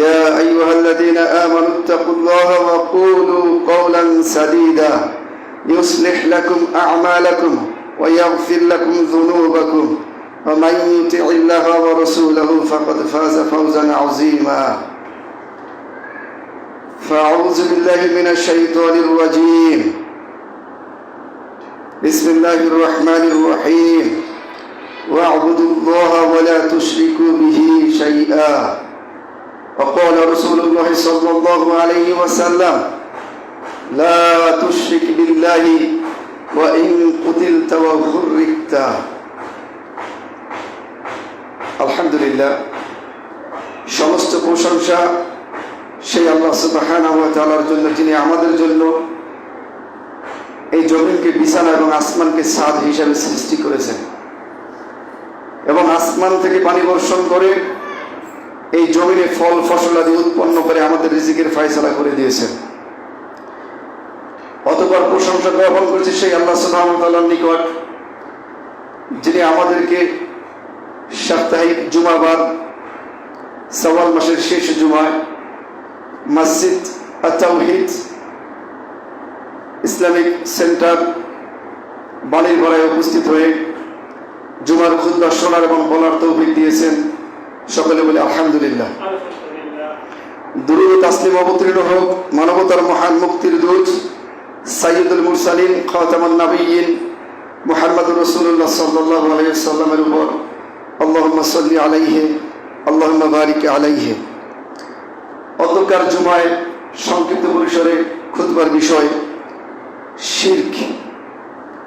يا أيها الذين آمنوا اتقوا الله وقولوا قولا سديدا يصلح لكم أعمالكم ويغفر لكم ذنوبكم ومن يطع الله ورسوله فقد فاز فوزا عظيما فأعوذ بالله من الشيطان الرجيم بسم الله الرحمن الرحيم واعبدوا الله ولا تشركوا به شيئا وقال رسول الله صلى الله عليه وسلم لا تشرك بالله وإن قتلت وغرقت আলহামদুলিল্লাহ, সমস্ত প্রশংসা সেই আল্লাহ সুবহানাহু ওয়া তাআলার জন্য, যিনি আমাদের জন্য এই জমিনকে বিছানা এবং আসমানকে ছাদ হিসাবে সৃষ্টি করেছেন এবং আসমান থেকে পানি বর্ষণ করে এই জমিনে ফল ফসলাদি উৎপন্ন করে আমাদের রিজিকের ফয়সালা করে দিয়েছেন। অতঃপর প্রশংসা জ্ঞাপন করেছি সেই আল্লাহ সুবহানাহু ওয়া তাআলার নিকট, যিনি আমাদেরকে সাপ্তাহিক জুমাবার শাওয়াল মাসের শেষ জুমায় মসজিদ আত-তাওহীদ ইসলামিক সেন্টার বাণীরপাড়ায় উপস্থিত হয়ে জুমার খুতবা শোনার এবং বলার তৌফিক দিয়েছেন। সকলে বলি আলহামদুলিল্লাহ। দুরূদ তাসলিম অবতীর্ণ হোক মানবতার মহান মুক্তির দূত সাইয়্যিদুল মুরসালিন খাতামুন নবিয়্যিন মুহাম্মদুর রাসূলুল্লাহ সাল্লাল্লাহু আলাইহি ওয়াসাল্লামের উপর। আল্লাহুম্মা সাল্লি আলাইহি আল্লাহুম্মা বারিক আলাইহি। অতঃকার জুমায় সংক্ষিপ্ত পরিসরে খুতবার বিষয় শিরক,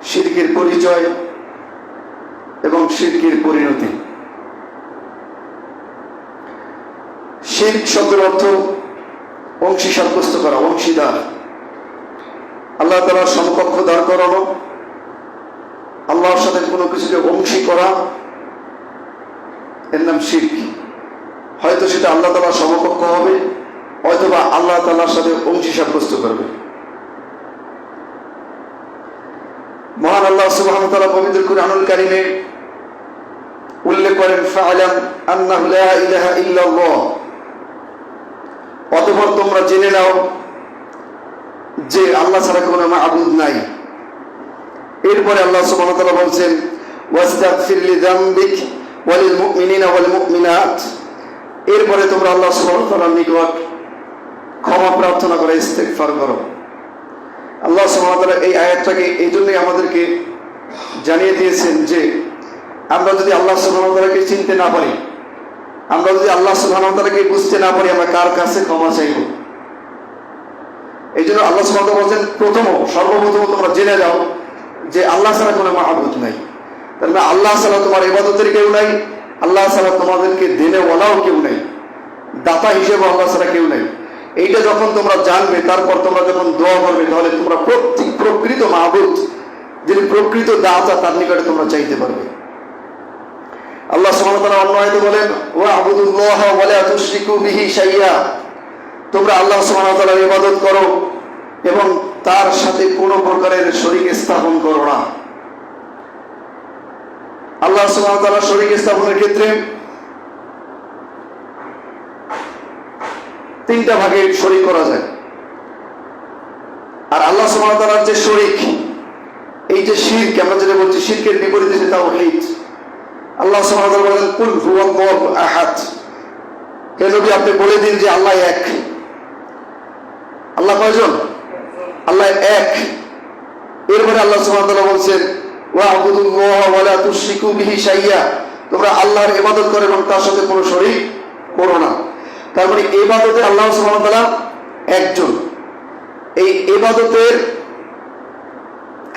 শিরকের পরিচয় এবং শিরকের পরিণতি। শিরক শব্দের অর্থ অংশী সাব্যস্ত করা, অংশীদার, আল্লাহ তাআলার সমকক্ষ দাঁড় করানো, আল্লাহর সাথে কোনো কিছুকে অংশী করা, এর নাম শিরক। হয়তো সেটা আল্লাহ তাআলার সমকক্ষ হবে, অথবা আল্লাহ তাআলার সাথে অংশী সাব্যস্ত করবে। মহান আল্লাহ সুবহানাহু ওয়া তাআলা পবিত্র কুরআনুল কারীমে উল্লেখ করেন ফা'লাম আন্নাহু লা ইলাহা ইল্লাল্লাহ, অতঃপর তোমরা জেনে নাও যে আল্লাহ ছাড়া কোনো মাবুদ নাই। এরপরে আল্লাহ সুবহানাহু ওয়া তাআলা বলছেন ওয়াস্তাগফির লিযামবিক ওয়া লিল মুমিনিনা ওয়াল মুমিনাত। এরপরে তোমরা আল্লাহ সুবহানাহু ওয়া তাআলার নিকট ক্ষমা প্রার্থনা করে ইস্তিগফার করো। আল্লাহ সুবহানাহু ওয়া তাআলা এই আয়াতটাকে এই জন্যই আমাদেরকে জানিয়ে দিয়েছেন যে আমরা যদি আল্লাহ সুবহানাহু ওয়া তাআলাকে চিনতে না পারি, আমরা যদি আল্লাহ সুবহানাহু ওয়া তাআলাকে বুঝতে না পারি, আমরা কার কাছে ক্ষমা চাইব? এই জন্য আল্লাহ সুবহানাহু ওয়া তাআলা বলছেন সর্বপ্রথম তোমরা জেনে যাও যে আল্লাহ ছাড়া কোনো মাবুদ নাই। তার মানে আল্লাহ ছাড়া তোমার ইবাদতের কেউ নাই, আল্লাহ ছাড়া তোমাদেরকে দেনেওয়ালাও কেউ নাই, দাতা হিসেবে আল্লাহ ছাড়া কেউ নাই। এইটা যখন তোমরা জানবে, তারপর তোমরা যখন দোয়া করবে, তাহলে তোমরা প্রকৃত মাবুদ, যিনি প্রকৃত দাতা, তার নিকটে তোমরা চাইতে পারবে। আল্লাহ সুবহানাহু ওয়া তাআলা অন্য আয়াতে বলেন ওয়া'বুদুল্লাহ ওয়া লা তুশরিকু বিহি শাইয়্যা, তোমরা আল্লাহ সুবহানাহু ওয়া তাআলার ইবাদত করো এবং তার সাথে কোনো প্রকারের শরীক স্থাপন করো না। আল্লাহ সুবহানাহু ওয়া তাআলার শরীক স্থাপনের ক্ষেত্রে তিনটা ভাগে শরীক করা যায়। আর আল্লাহ সুবহানাহু ওয়া তাআলার যে শরীক, এই যে শিরক আমরা যেটা বলছি, শিরকের বিপরীতে যে তাওহীদ। আল্লাহ সুবহানাহু ওয়া তাআলা বলেন কুল হুয়াল্লাহু আহাদ, হে নবী আপনি বলে দিন যে আল্লাহ এক। আল্লাহ কয়জন? আল্লাহ এক। এরপরে আল্লাহ সুবহানাহু ওয়া তাআলা বলছেন ওয়া'বুদুল্লাহ ওয়া লা তুশরিকু বিহি শাইয়্যা, তোমরা আল্লাহর ইবাদত করো এবং তার সাথে কোনো শরীক করো না। তার মানে ইবাদতে আল্লাহ সুবহানাহু ওয়া তাআলা একজন। এই ইবাদতের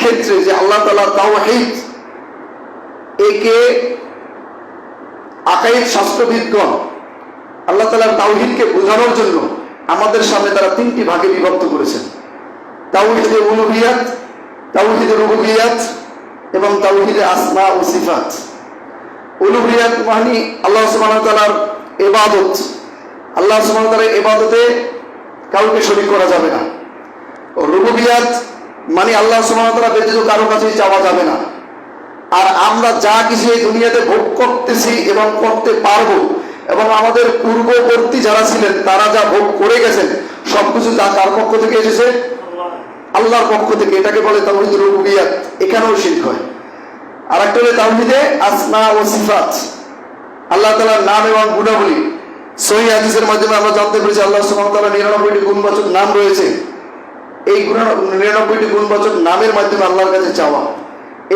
ক্ষেত্রে যে আল্লাহ তাআলা তাওহীদ, একে আকাইদ শাস্ত্রবিদগণ আল্লাহ তাআলার তাওহীদকে বোঝানোর জন্য আমাদের সামনে তারা তিনটি ভাগে বিভক্ত করেছেন: তাওহীদে উলুহিয়াত, তাওহীদে রুবুবিয়াত এবং তাওহীদে আসমা ও সিফাত। উলুহিয়াত মানে আল্লাহ সুবহানাহু ওয়া তাআলার ইবাদত, আল্লাহ সুবহানাহু ওয়া তাআলার ইবাদতে কাউকে শরীক করা যাবে না। রুবুবিয়াত মানে আল্লাহ সুবহানাহু ওয়া তাআলা ব্যতীত কারো কাছে চাওয়া যাবে না। আর আমরা যা কিছু এই দুনিয়াতে ভোগ করতেছি এবং করতে পারবো, এবং আমাদের পূর্ববর্তী যারা ছিলেন তারা যা ভোগ করে গেছেন সবকিছু তা কার পক্ষ থেকে এসেছে? আল্লাহর পক্ষ থেকে। এটাকে বলে তাওহীদ রুবুবিয়্যাত। এখানেও শিরক হয়। আর একটা হলো তাওহীদে আসমা ও সিফাত, আল্লাহ তাআলার নাম এবং গুণাবলী। সহিহ হাদিসের মাধ্যমে আমরা জানতে পেরেছি আল্লাহ সুবহানাহু ওয়া তাআলার 99টি গুণবাচক নাম রয়েছে। এই 99টি গুণবাচক নামের মাধ্যমে আল্লাহর কাছে চাওয়া,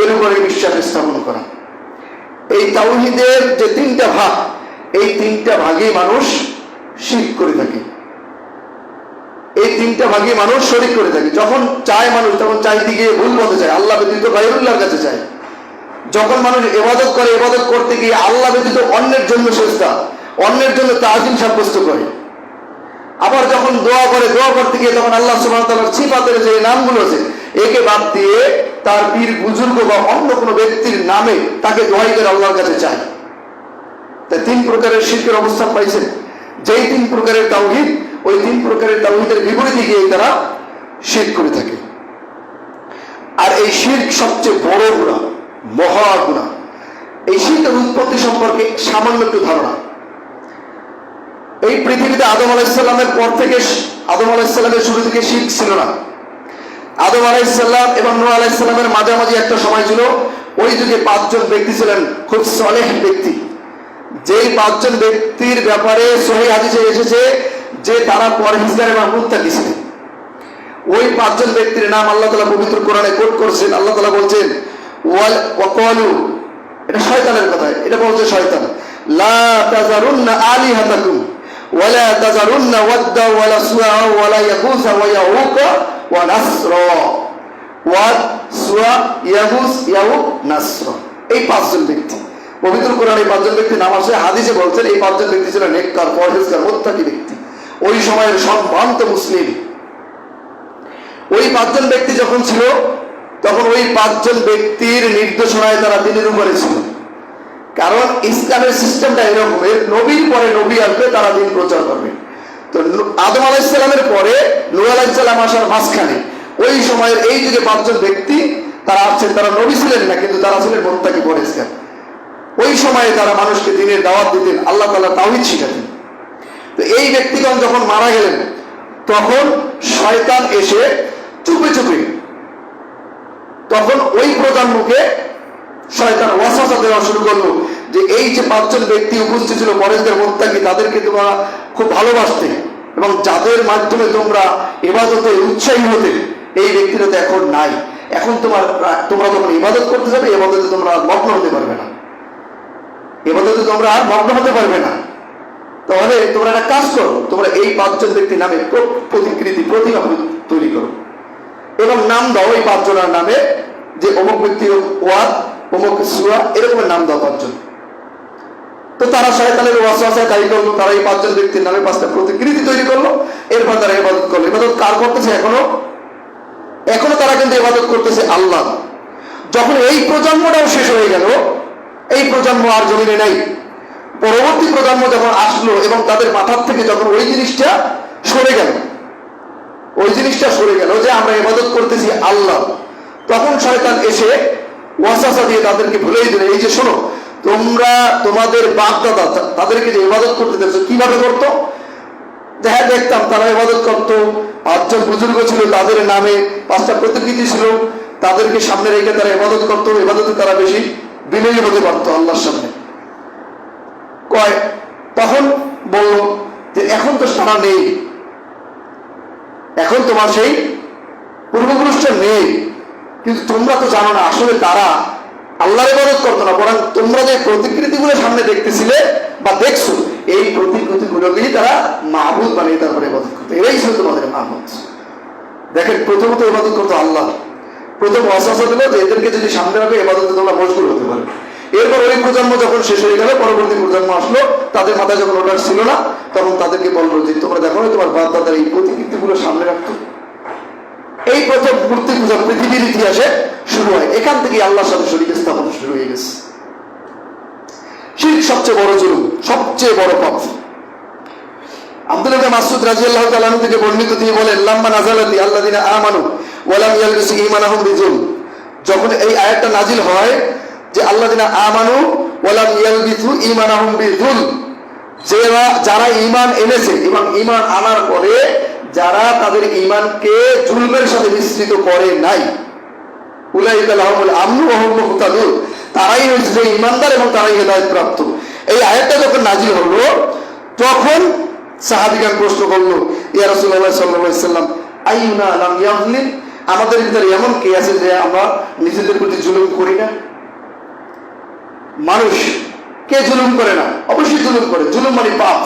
এর উপরে বিশ্বাস স্থাপন করা। এই তাওহীদের যে তিনটা ভাগ, এই তিনটা ভাগে মানুষ শিরক করে থাকে। এই তিনটা ভাগে মানুষ শরীক করে থাকে। যখন চায় মানুষ, তখন চাইতে গিয়ে ভুল পথে যায়, আল্লাহ ব্যতীত গায়রুল্লাহর কাছে চায়। যখন মানুষ ইবাদত করে, ইবাদত করতে গিয়ে আল্লাহ ব্যতীত অন্যের জন্য সেজদা, অন্যের জন্য তাজিম সাব্যস্ত করে। আবার যখন দোয়া করে, দোয়া করতে গিয়ে তখন আল্লাহ সুবহানাহু ওয়া তাআলার সিফাতের যে নামগুলো আছে একে বাদ দিয়ে তার পীর বুজুর্গ বা অন্য কোনো ব্যক্তির নামে তাকে দোয়াই করে আল্লাহর কাছে চায়। তাই তিন প্রকারের শিরকের অবস্থান পাইছেন। যেই তিন প্রকারের তাওহীদ, ওই তিন প্রকারের তাওহীদের বিপরীতে গিয়ে তারা শিরক করে থাকে। আর এই শিরক সবচেয়ে বড় গুনাহ, মহা গুনাহ। এই শিরকের উৎপত্তি সম্পর্কে সামান্য একটু ধারণা। এই পৃথিবীতে আদম আলাইহিস সালামের পর থেকে, আদম আলাইহিস সালামের শুরু থেকে শিরক ছিল না। আদম আলাইহিস সালাম এবং নূহ আলাইহিস সালামের মাঝামাঝি একটা সময় ছিল। ওই যুগে 5 জন ব্যক্তি ছিলেন খুব সালেহ ব্যক্তি। যেই 5 জন ব্যক্তির ব্যাপারে সহিহ হাদিসে এসেছে যে তারা পরহেজগার এবং মুত্তাকি ছিলেন। ওই 5 জন ব্যক্তির নাম আল্লাহ তাআলা পবিত্র কোরআনে কোট করেছেন। আল্লাহ তাআলা বলছেন ওয়াকালু, এটা শয়তানের কথা, এটা বলছে শয়তান, লা তাযারুন্না আলিহাতাকুম ওয়ালা তাযারুন্না ওয়াদ্দা ওয়ালা সুআ ওয়ালা ইয়াগুস ওয়া ইয়াউক ওয়া নাসরা, ওয়াদ, সুআ, ইয়াগুস, ইয়াউক, নাসরা। এই 5 জন ব্যক্তি পবিত্র কোরআনে এই 5 জন ব্যক্তির নাম আছে। হাদিসে বলছেন এই 5 জন ব্যক্তি ছিলেন নেককার, পরহেজগার, মুত্তাকি ব্যক্তি, ওই সময়ের সম্ভ্রান্ত মুসলিম। ওই 5 জন ব্যক্তি যখন ছিল তখন ওই 5 জন ব্যক্তির নির্দেশনায় তারা দিনের উপরে ছিল। কারণ ইসলামের সিস্টেমটা এরকমের, নবীর পরে নবী আসবে, তারা দিন প্রচার করবে। তো আদম আলাইহিস সালামের পরে নূহ আলাইহিস সালাম আসার মাঝখানে ওই সময়ের এই যুগে 5 জন ব্যক্তি তারা আসছেন। তারা নবী ছিলেন না, কিন্তু তারা ছিলেন মুত্তাকি, পরহেজগার। ওই সময়ে তারা মানুষকে দ্বীনের দাওয়াত দিতেন, আল্লাহ তাআলা তাওহীদ শিখাতেন। তো এই ব্যক্তিগণ যখন মারা গেলেন তখন শয়তান এসে চুপে চুপে তখন ওই প্রজন্মকে শয়তান ওয়াসওয়াসা দেওয়া শুরু করলো যে এই যে 5 জন ব্যক্তি উপস্থিত ছিল পরহেজগার, মুত্তাকি, তাদেরকে তোমরা খুব ভালোবাসতে এবং যাদের মাধ্যমে তোমরা ইবাদতে উৎসাহী হতে, এই ব্যক্তিরা তো এখন নাই। এখন তোমরা যখন ইবাদত করতে যাবে, ইবাদতে তোমরা আর মগ্ন হতে পারবে না, ইবাদতে তোমরা আর মগ্ন হতে পারবে না। তাহলে তোমরা একটা কাজ করো, তোমরা এই 5 জন ব্যক্তির নামে প্রতিকৃতি, প্রতিমা তৈরি করো এবং নাম দাও এই 5 জনের নামে, যে অমুক ব্যক্তি ওয়াদ, অমুক সুআ, এরকমের নাম দাও 5 জন। তো তারা শয়তানের ওয়াসওয়াসায় তাই করলো, তারা এই 5 জন ব্যক্তির নামে 5টা প্রতিকৃতি তৈরি করলো। এরপর তারা ইবাদত করলো। ইবাদত কার করতেছে? এখনো তারা কিন্তু ইবাদত করতেছে আল্লাহ। যখন এই প্রজন্মটাও শেষ হয়ে গেল, এই প্রজন্ম আর জমিনে নাই, পরবর্তী প্রজন্ম যখন আসলো এবং তাদের মাথার থেকে যখন ওই জিনিসটা সরে গেল, যে আমরা ইবাদত করতেছি আল্লাহ, তখন শয়তান এসে ওয়াসওয়াসা দিয়ে তাদেরকে ভুলেই দিল, এই যে শোনো, তোমরা তোমাদের বাপ দাদা তাদেরকে যে ইবাদত করতে দেখছো কিভাবে করতো, হ্যাঁ দেখতাম তারা ইবাদত করতো, 5 জন বুজুর্গ ছিল, তাদের নামে 5টা প্রতিকৃতি ছিল, তাদেরকে সামনে রেখে তারা ইবাদত করতো, ইবাদতে তারা বেশি বিনয়ী হতে পারতো আল্লাহর সামনে। তখন বলল যে এখন তো তারা নেই, এখন তোমার সেই পূর্বপুরুষটা নেই, কিন্তু তোমরা তো জানো না আসলে তারা আল্লাহর ইবাদত করতো না, বরং তোমরা যে প্রতিকৃতিগুলো সামনে দেখতেছিলে বা দেখছো, এই প্রতিকৃতিগুলোকেই তারা মাহবুদ বানিয়ে তারপরে ইবাদত করতো। এরাই ছিল তোমাদের মাহবুদ। দেখেন, প্রথমত ইবাদত করতো আল্লাহ। প্রথম ওয়াসওয়াসা দিল যে এদেরকে যদি সামনে রাখো, ইবাদতে তোমরা মশগুল হতে পারবে। এরপর ওই প্রজন্ম যখন শেষ হয়ে গেল, পরবর্তী প্রজন্ম আসলো, তাদের মাথায় যখন ওটা ছিল না, তখন তাদেরকে বললো যে তোমরা দেখো তোমার বাপ দাদার এই প্রতিকৃতিগুলো সামনে রাখতো। এই প্রথম মূর্তি পূজা পৃথিবীর ইতিহাসে শুরু হয়। এখান থেকে আল্লাহর সাথে শরীক স্থাপন শুরু হয়ে গেছে। শিরক সবচেয়ে বড় জুলুম, সবচেয়ে বড় পাপ। আব্দুল্লাহ ইবনে মাসউদ রাদিয়াল্লাহু তাআলা আনহু থেকে বর্ণিত, তিনি বলেন, লাম্মা নাযালাতি আল্লাযিনা আমানু ওয়া লাম ইয়ালবিসু ঈমানাহুম বিযুলম, যখন এই আয়াতটা নাজিল হয় যে আল্লাযিনা আমানু ওয়া লাম ইয়ালবিসু ঈমানাহুম বিযুলম, যারা ঈমান এনেছে এবং ঈমান আনার পরে যারা তাদের ঈমানকে জুলমের সাথে মিশ্রিত করে নাই, উলাইকা লাহুমুল আমনু ওয়া হুম মুহতাদুন, তারাই হচ্ছে যে ঈমানদার এবং তারাই হেদায়েত প্রাপ্ত। এই আয়াতটা যখন নাজিল হলো তখন সাহাবীগণ প্রশ্ন করলো, ইয়া রাসূলুল্লাহ সাল্লাল্লাহু আলাইহি ওয়াসাল্লাম আইয়ুনা লাম ইয়াযলিম, আমাদের ভিতরে এমন কে আছে যে আমরা নিজেদের প্রতি জুলুম করি না? মানুষ কে জুলুম করে না? অবশ্যই জুলুম করে। জুলুম মানে পাপ,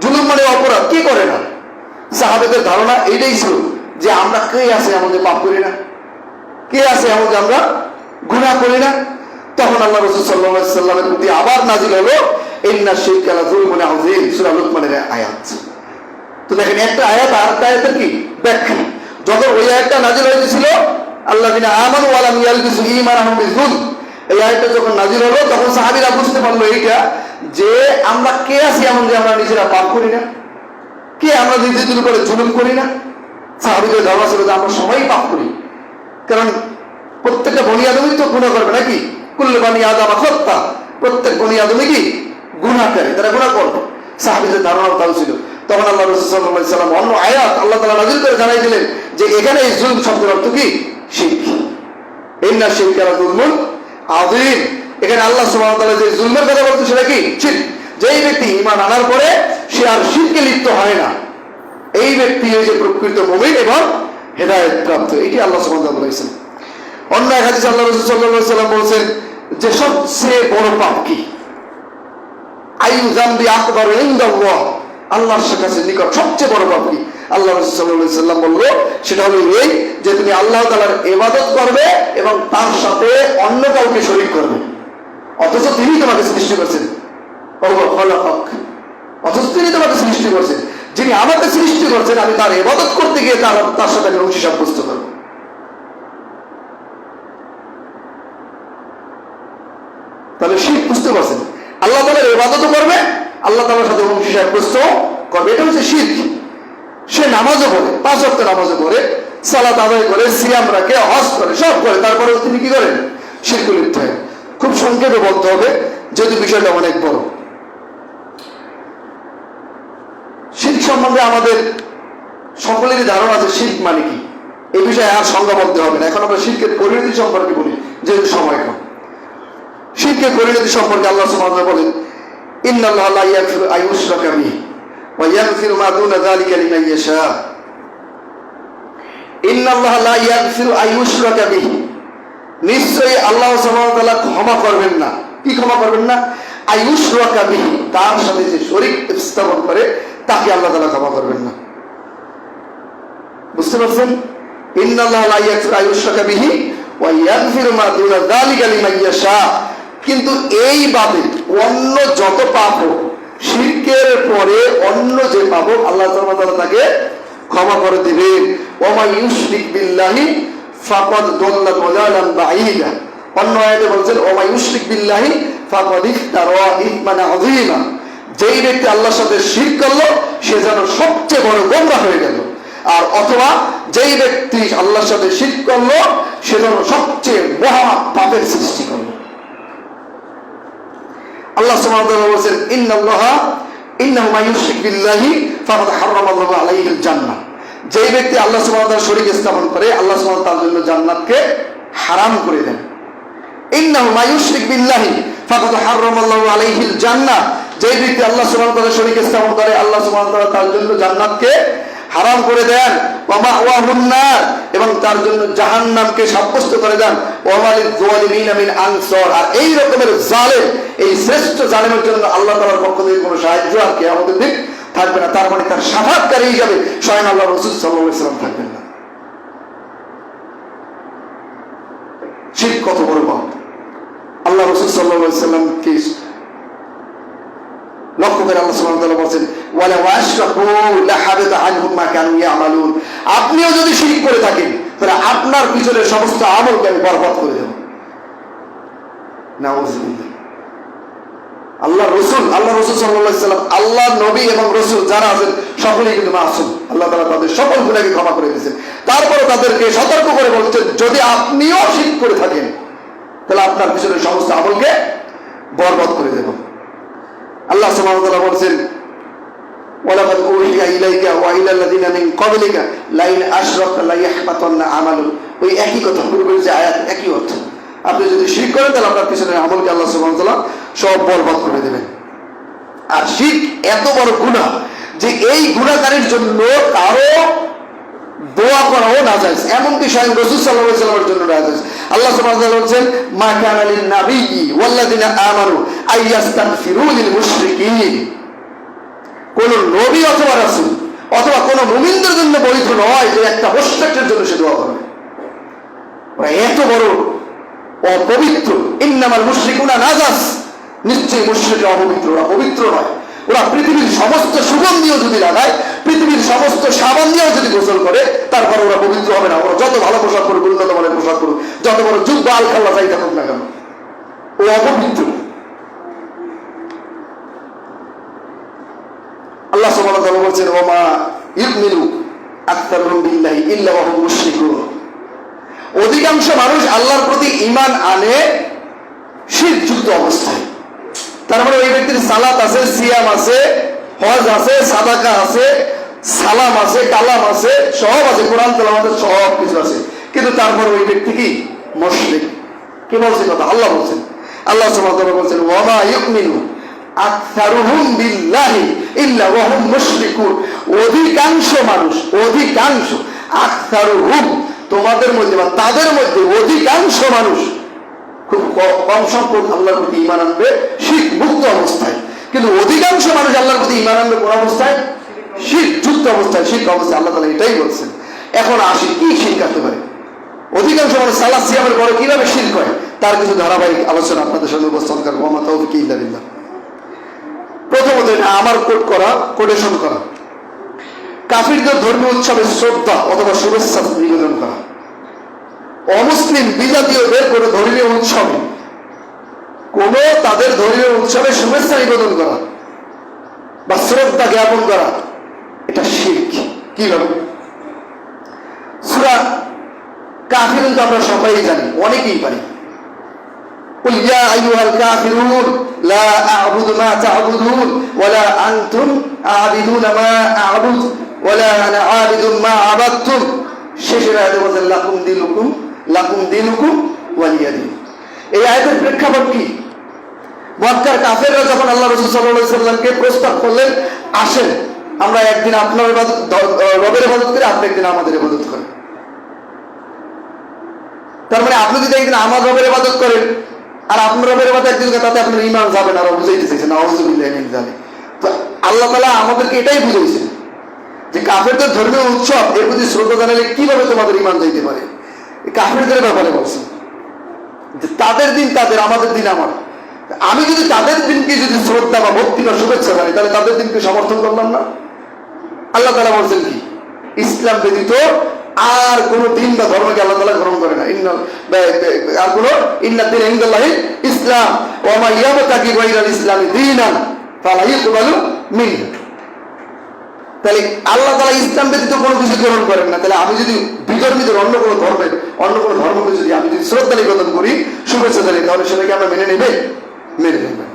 জুলুম মানে অপরাধ। কে করে না? সাহাবাদের ধারণা এইটাই ছিল যে আমরা কে আছে আমাদের পাপ করি না, কে আছে আমাদের আমরা গুনাহ করি না। তখন আল্লাহ রাসূল সাল্লাল্লাহু আলাইহি ওয়াসাল্লামের প্রতি আবার নাজিল হলো ইন্না শিরকা লাযুলমুন আযীম, সূরা লুকমানের আয়াত। তো দেখেন, একটা আয়াত আর একটা আয়াতের কি ব্যাখ্যা। যখন ওই আয়াতটা নাজিল হয়েছিল আল্লাযিনা আমানু ওয়া লাম ইয়ালবিসু ঈমানাহুম বিযুলম, এই আয়াতটা যখন নাজিল হলো তখন সাহাবীরা বুঝতে পারলো এইটা যে আমরা কে আছি এমন যে আমরা নিজেরা পাপ করি না, কে আমরা নিজেদের উপরে জুলুম করি না। সাহাবীদের ধারণা ছিল যে আমরা সবাই পাপ করি, কারণ প্রত্যেকটা বনি আদমই তো গুনাহ করবে নাকি, কুল্লু বনি আদম খাত্তা, প্রত্যেক বনি আদমই কি গুনাহকারী, তারা গুনাহ করবে। সাহাবীদের ধারণা তাও ছিল। তখন আল্লাহ রাসূল সাল্লাল্লাহু আলাইহি ওয়াসাল্লাম অন্য আয়াত আল্লাহ তাআলা নাযিল করে জানাই দিলেন যে এখানে এই জুলম শব্দের অর্থ কি শিরক, ইন্না শিরকা লাযুলমুন আযীম। এখানে আল্লাহ সুবহানাহু ওয়া তাআলা যে জুলমের কথা বলতে সেটা কি শিরক। যেই ব্যক্তি ঈমান আনার পরে সে আর শিরকে লিপ্ত হয় না, এই ব্যক্তি হচ্ছে প্রকৃত মুমিন এবং হেদায়েত প্রাপ্ত। এটি আল্লাহ সুবহানাহু ওয়া তাআলা বলেছেন। অন্য এক হাদিসে আল্লাহ রাসূল সাল্লাল্লাহু আলাইহি ওয়াসাল্লাম বলেছেন যে সবচেয়ে বড় পাপ কি? আইয়ু যামবি আকবার ইনদাল্লাহ, আল্লাহর কাছে নিকট সবচেয়ে বড় পাপ কি? আল্লাহ রাসূল সাল্লাল্লাহু আলাইহি ওয়াসাল্লাম বলল সেটা হলো এই যে তুমি আল্লাহ তাআলার ইবাদত করবে এবং তার সাথে অন্য কাউকে শরীক করবে, অথচ তিনি তোমাকে সৃষ্টি করেছেন। অথচ তিনি তোমাকে সৃষ্টি করেছেন, যিনি আমাকে সৃষ্টি করেছেন আমি তার ইবাদত করতে গিয়ে তার সাথে আমি অংশী সাব্যস্ত করব। তাহলে শিরক বুঝতে পারছেন, আল্লাহ তাআলার ইবাদতও করবে, আল্লাহ তাআলার সাথে অংশী সাব্যস্ত করবে, এটা হচ্ছে শিরক। সে নামাজও পড়ে, 5 ওয়াক্ত নামাজও পড়ে, সালাত আদায় করে, সিয়াম রাখে, হজ করে, সব করে, তারপরেও তিনি কি করেন? শিরকে লিপ্ত হয়। খুব সংক্ষেপে বলতে হবে যেহেতু বিষয়টা অনেক বড়। শিরক সম্বন্ধে আমাদের সকলেরই ধারণা আছে শিরক মানে কি, এই বিষয়ে আর সংজ্ঞা বলতে হবে না। এখন আমরা শিরকের পরিণতি সম্পর্কে বলি যেহেতু সময় কম। শিরকের পরিণতি সম্পর্কে আল্লাহ সুবহানাহু ওয়া তাআলা বলেন ইন্নাল্লাহা লা ইয়াগফিরু আন ইউশরাকা বিহি ওয়া ইয়াগফিরু মা দুনা যালিকা লিমান ইয়াশা। ইন্নাল্লাহা লা ইয়াগফিরু আন ইউশরাকা বিহি, নিশ্চয়ই আল্লাহ সুবহানাহু ওয়া তাআলা ক্ষমা করবেন না। কি ক্ষমা করবেন না? আন ইউশরাকা বিহি, তার সাথে যে শরীক স্থাপন করে তাকে আল্লাহ তাআলা ক্ষমা করবেন না। বুঝতে পারছেন? ইন্নাল্লাহা লা ইয়াগফিরু আন ইউশরাকা বিহি ওয়া ইয়াগফিরু মা দুনা যালিকা লিমান ইয়াশা। কিন্তু এই বাদে অন্য যত পাপ হোক, শিরকের পরে অন্য যে পাপ হোক আল্লাহ তাআলা তাকে ক্ষমা করে দিবেন। ওয়া মা ইউশরিক বিল্লাহি ফাকাদ দাল্লা দালালান বাঈদা। অন্য আয়াতে বলেছেন ওয়া মা ইউশরিক বিল্লাহি ফাকাদ ইফতারা ইসমান আযীমা। যেই ব্যক্তি আল্লাহর সাথে শিরক করলো সে যেন সবচেয়ে বড় গোমরাহ হয়ে গেল। আর অথবা যেই ব্যক্তি আল্লাহর সাথে শিরক করলো সে যেন সবচেয়ে মহা পাপের সৃষ্টি করলো। আল্লাহ সুবহানাহু ওয়া তাআলা বলেছেন ইন্নাহু মান ইউশরিক বিল্লাহি ফাকাদ হারামাল্লাহু আলাইহিল জান্নাহ। যেই ব্যক্তি আল্লাহ সুবহানাহু ওয়া তাআলা শরীক স্থাপন করে আল্লাহ সুবহানাহু ওয়া তাআলার জন্য জান্নাতকে হারাম করে দেন। ইন্নাহু মান ইউশরিক বিল্লাহি ফাকাদ হারামাল্লাহু আলাইহিল জান্নাহ। যেই ব্যক্তি আল্লাহ সুবহানাহু ওয়া তাআলা শরীক স্থাপন করে আল্লাহ সুবহানাহু ওয়া তাআলা তার জন্য জান্নাতকে হারাম করে দেন। ওয়া মাওয়াহুন নার, এবং তার জন্য জাহান্নামকে সাব্যস্ত করে দেন। ওয়া মা লিয-যালিমিনা মিন আনসার। আর এই রকমের জালেম, এই শ্রেষ্ঠ জালেমের জন্য আল্লাহ তাআলার পক্ষ থেকে কোনো সাহায্য আর কিয়ামতের দিন থাকবে না। তার মানে তার শাফাআতকারী হিসাবে স্বয়ং আল্লাহ রাসূল সাল্লাল্লাহু আলাইহি ওয়াসাল্লাম থাকবেন না। শিরক কত বড় পাপ! আল্লাহ রাসূল সাল্লাল্লাহু আলাইহি ওয়াসাল্লামকে লক্ষ্য করে আল্লাহ সুবহানাহু ওয়া তাআলা বলেন ওয়ালা ওয়াশরাকু লাহাবিতা আনহুম মা কানু ইয়ামালুন। আপনিও যদি শিরক করে থাকেন তাহলে আপনার পিছনে সমস্ত আমলকে আমি বরবাদ করে দেব। নাউযুবিল্লাহ। আল্লাহ রাসূল সাল্লাল্লাহু আলাইহি ওয়াসাল্লাম, আল্লাহ নবী এবং রাসূল যারা আছেন সকলেই কিন্তু মাসুম। আল্লাহ তাআলা তাদের সকল গুনাহকে ক্ষমা করে দিয়েছেন। তারপরে তাদেরকে সতর্ক করে বলছেন যদি আপনিও শিরক করে থাকেন তাহলে আপনার পিছনে সমস্ত আমলকে বরবাদ করে দেব। আল্লাহ সুবহানাহু ওয়া তাআলা বলেন ওয়ালাকাদ উহিয়া ইলাইকা ওয়া ইলাল লাযিনা মিন ক্বাবলিকা লাইন আশরাকতা লাইহবাতান্না আমালুক। ওই একই কথা, পূর্বের যে আয়াত একই অর্থ। আপনি যদি শিরক করেন তাহলে আপনার পিছনের আমলকে আল্লাহ সুবহানাহু ওয়া তাআলা সব বরবাদ করে দেবেন। আর শিরক এত বড় গুনাহ যে এই গুনাহকারীর জন্য কারো দোয়া করাও নাজায়েজ, এমনকি স্বয়ং রাসূল সাল্লাল্লাহু আলাইহি ওয়াসাল্লামের জন্য নাজায়েজ। আল্লাহ সুবহানাহু ওয়া তাআলা বলেন মা কানা লিন নাবিয়্যি ওয়াল লাযিনা আমানু আইয়াস্তাগফিরু লিল মুশরিকিন। কোন নবী অথবা রাসূল অথবা কোন মুমিনদের জন্য বৈধ নয় যে একটা মুশরিকের জন্য সে দোয়া করবে। ওরা এত বড় অপবিত্র। ইন্নামাল মুশরিকুনা নাজাস, নিশ্চয়ই মুশরিকরা অপবিত্র, ওরা পবিত্র নয়। ওরা পৃথিবীর সমস্ত সুগন্ধিও যদি লাগায়, পৃথিবীর সমস্ত সাবান দিয়েও যদি গোসল করে, তারপর ওরা পবিত্র হবে না। ওরা যত ভালো পোশাক করুক, উন্নত মানের পোশাক করুক, যত বড় যুদ্ধ আল খাল্লা চাই থাকুক না কেন, ও অপবিত্র। আল্লাহ সুবহানাহু ওয়া তাআলা বলেছেন ওমা ইউমিনু আকতারুহুম বিল্লাহি ইল্লা ওয়া হুম মুশরিকুন। অধিকাংশ মানুষ আল্লাহর প্রতি ঈমান আনে শিরকযুক্ত অবস্থায়। তার মানে ওই ব্যক্তির সালাত আছে, সিয়াম আছে, হজ আছে, সাদাকা আছে, সালাম আছে, কালাম আছে, সব আছে, কোরআন তেলাওয়াত সব কিছু আছে, কিন্তু তারপর ওই ব্যক্তি কি মুশরিক। কি বলছে কথা? আল্লাহ বলছেন, আল্লাহ সুবহানাহু ওয়া তাআলা বলছেন ওয়ামা ইউমিনু আকতারুহুম বিল্লাহি ইল্লা ওয়া হুম মুশরিকুন। অধিকাংশ মানুষ, অধিকাংশ, আকতারুহুম তোমাদের মধ্যে বা তাদের মধ্যে অধিকাংশ মানুষ, খুব কম সংখ্যক আল্লাহর প্রতি ঈমান আনবে শিরক মুক্ত অবস্থায়, কিন্তু অধিকাংশ মানুষ আল্লাহর প্রতি ঈমান আনবে কোন অবস্থায়? শিরক যুক্ত অবস্থায়, শিরক অবস্থায়। আল্লাহ তাআলা এটাই বলছেন। এখন আসি কি শিরক করতে পারে। অধিকাংশ মানুষ সালাত সিয়ামের পরে কিভাবে শিরক হয় তার কিছু ধারাবাহিক আলোচনা আপনাদের সামনে উপস্থাপন করব। ওয়া মা তাওফীকি ইল্লা বিল্লাহ। প্রথমত এটা আমার কোটেশন করা, কাফিরদের ধর্মীয় উৎসবে শ্রদ্ধা অথবা শুভেচ্ছা নিবেদন করা। অমুসলিম বিজাতীয়দের কোন ধর্মীয় উৎসবে, কোন তাদের ধর্মীয় উৎসবে শুভেচ্ছা নিবেদন করা বা শ্রদ্ধা জ্ঞাপন করা, এটা শিরক। কিভাবে? সূরা কাফিরুন তো আমরা সবাই জানি, অনেকেই পারি। قل يا أيها الكافرون لا أعبد ما تعبدون ولا أنتم عابدون ما أعبد ولا أنا عابد ما عبدتم। শেষের আয়াতে বলেন লাকুম দীনুকুম ওয়ালিয়া দীন। এই আয়াতের প্রেক্ষাপট কি? মক্কার কাফেররা যখন আল্লাহ রাসূল সাল্লাল্লাহু আলাইহি সাল্লামকে প্রস্তাব করলেন, আসেন আমরা একদিন আপনার রবের ইবাদত করি, আপনি একদিন আমাদের ইবাদত করেন। তার মানে আপনি যদি একদিন আমার রবের ইবাদত করেন আর আপনার রবের ইবাদত একদিন করেন, তাতে আপনার ঈমান যাবে না। আর বুঝাইতে চাইছেন নাউযুবিল্লাহি মিন যালিক। তো আল্লাহ তাআলা আমাদেরকে এটাই বুঝাইছেন যে কাফেরদের ধর্মীয় উৎসব এর প্রতি শ্রদ্ধা জানালে কিভাবে তোমাদের ঈমান যাইতে পারে। কাফেরদের ব্যাপারে বলছেন যে তাদের দিন তাদের, আমাদের দিন আমার। আমি যদি তাদের দিনকে যদি শ্রদ্ধা বা ভক্তি বা শুভেচ্ছা জানি, তাহলে তাদের দিনকে সমর্থন করলাম না। আল্লাহ তাআলা বলছেন কি? ইসলাম ব্যতীত আর কোন দিন বা ধর্মকে আল্লাহ তাআলা গ্রহণ করে না। আর কোন ইন্নাদ-দীন ইনদাল্লাহি ইসলাম ওয়া মা ইয়াবতাগি গায়রাল ইসলামি দীনান ফালা ইউকবালু মিনহু। তাহলে আল্লাহ তাআলা ইসলাম ব্যতীত কোনো কিছু গ্রহণ করেন না। তাহলে আমি যদি বিধর্মীদের অন্য কোনো ধর্মকে যদি আমি যদি শ্রদ্ধা নিবেদন করি, শুভেচ্ছা জানি, তাহলে সেটাকে আমরা মেনে নেবে? মেনে নেবে।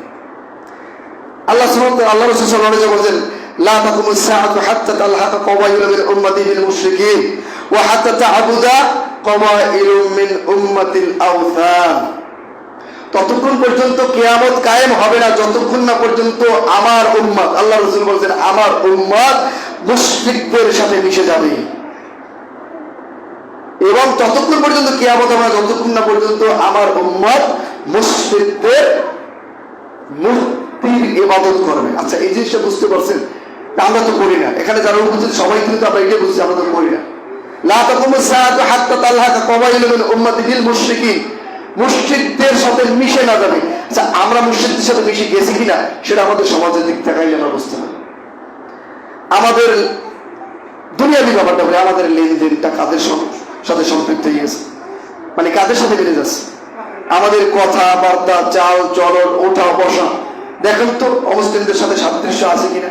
আল্লাহ রাসূল সাল্লাল্লাহু আলাইহি ওয়াসাল্লাম বলেন লা তাকুমুস সাআতু হাত্তা তালহাকা কওয়াইলু মিন উম্মতি বিল মুশরিকিন ওয়া হাত্তা তা'বুদা কওয়াইলু মিন উম্মাতিল আওথান। ততক্ষণ পর্যন্ত কিয়ামত কায়েম হবে না যতক্ষণ না পর্যন্ত আমার উম্মত, আল্লাহ রাসূল বলেন আমার উম্মত মুশরিকদের সাথে মিশে যাবে। এবং ততক্ষণ পর্যন্ত কিয়ামত হবে না যতক্ষণ না পর্যন্ত আমার উম্মত মুশরিকদের মূর্তির ইবাদত করবে। আচ্ছা, এই জিনিসটা বুঝতে পারছেন? আমরা তো করি না। এখানে যারা উপস্থিত সবাই কিন্তু আমরা এটাই বুঝছি, আমরা তো করি না। লা তাকুমুস সাআতু হাত্তা তালহাকা কওয়াইলু মিন উম্মতি বিল মুশরিকিন। মুশরিকদের সাথে মিশে না যাবে। আচ্ছা, আমরা মুশরিকদের সাথে মিশে গেছি কিনা সেটা আমাদের সমাজের দিক থেকেই আমরা বুঝতে পারি। আমাদের দুনিয়াবি ব্যাপারটা বলে, আমাদের লেনদেনটা কাদের সাথে সম্পৃক্ত হয়ে গেছে, মানে কাদের সাথে বেড়ে যাচ্ছে। আমাদের কথাবার্তা, চাল চলন, ওঠা বসা, দেখেন তো অমুসলিমদের সাথে সাদৃশ্য আছে কিনা।